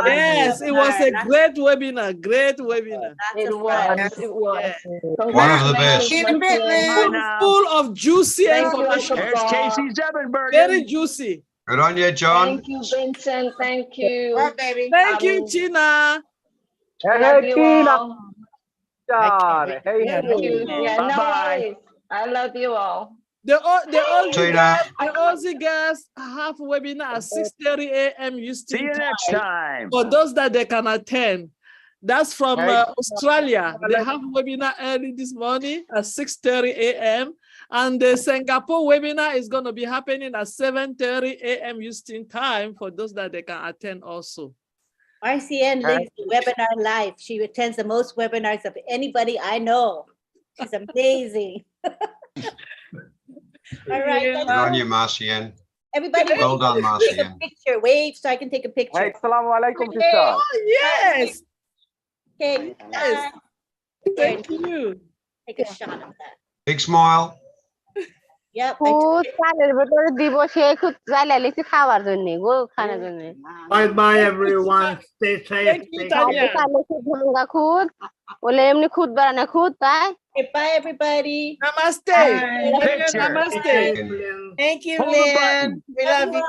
Yes, it was a great webinar. Great webinar. It was. It was. Yeah. One of the best. See you in a bit, Lynn. Full of juicy Thank you, information. Uncle There's Bob. Casey Zevenbergen. Very juicy. Good on you, John. Thank you, Vincent. Thank you. What, baby? Thank you, Tina. I love you all. Okay. Thank you. Yeah, no Bye-bye. worries. I love you all. The Aussie Tina. guys, the Aussie guys have webinar at 6:30 a.m. See Houston you next time. for those that they can attend. That's from Australia. They have webinar early this morning at 6:30 a.m. And the Singapore webinar is going to be happening at 7:30 a.m. Houston time for those that they can attend also. RCN links the webinar live. She attends the most webinars of anybody I know. She's amazing. All right. Yeah. Good on you, Marcian. Everybody, Well done, take a Marcian. picture. Wave so I can take a picture. Assalamualaikum, Hey. sister. Oh, yes. Okay. Yes. Thank you. Take a shot of that. Big smile. Yep. খুদ চালের ভেতরে দিব সে খুদ চাইলে লিখি খাওয়ার জন্য গো খানার জন্য Bye bye, everyone. Stay safe. Thank you, Stay Tanya. চাইলে খুদ ভাঙ্গা খুদ বলে এমনি খুদ বাড়ানো খুদ তাই Okay, bye, everybody. Namaste. Picture. Namaste. Thank you, Hold the Lynn. button. We love you.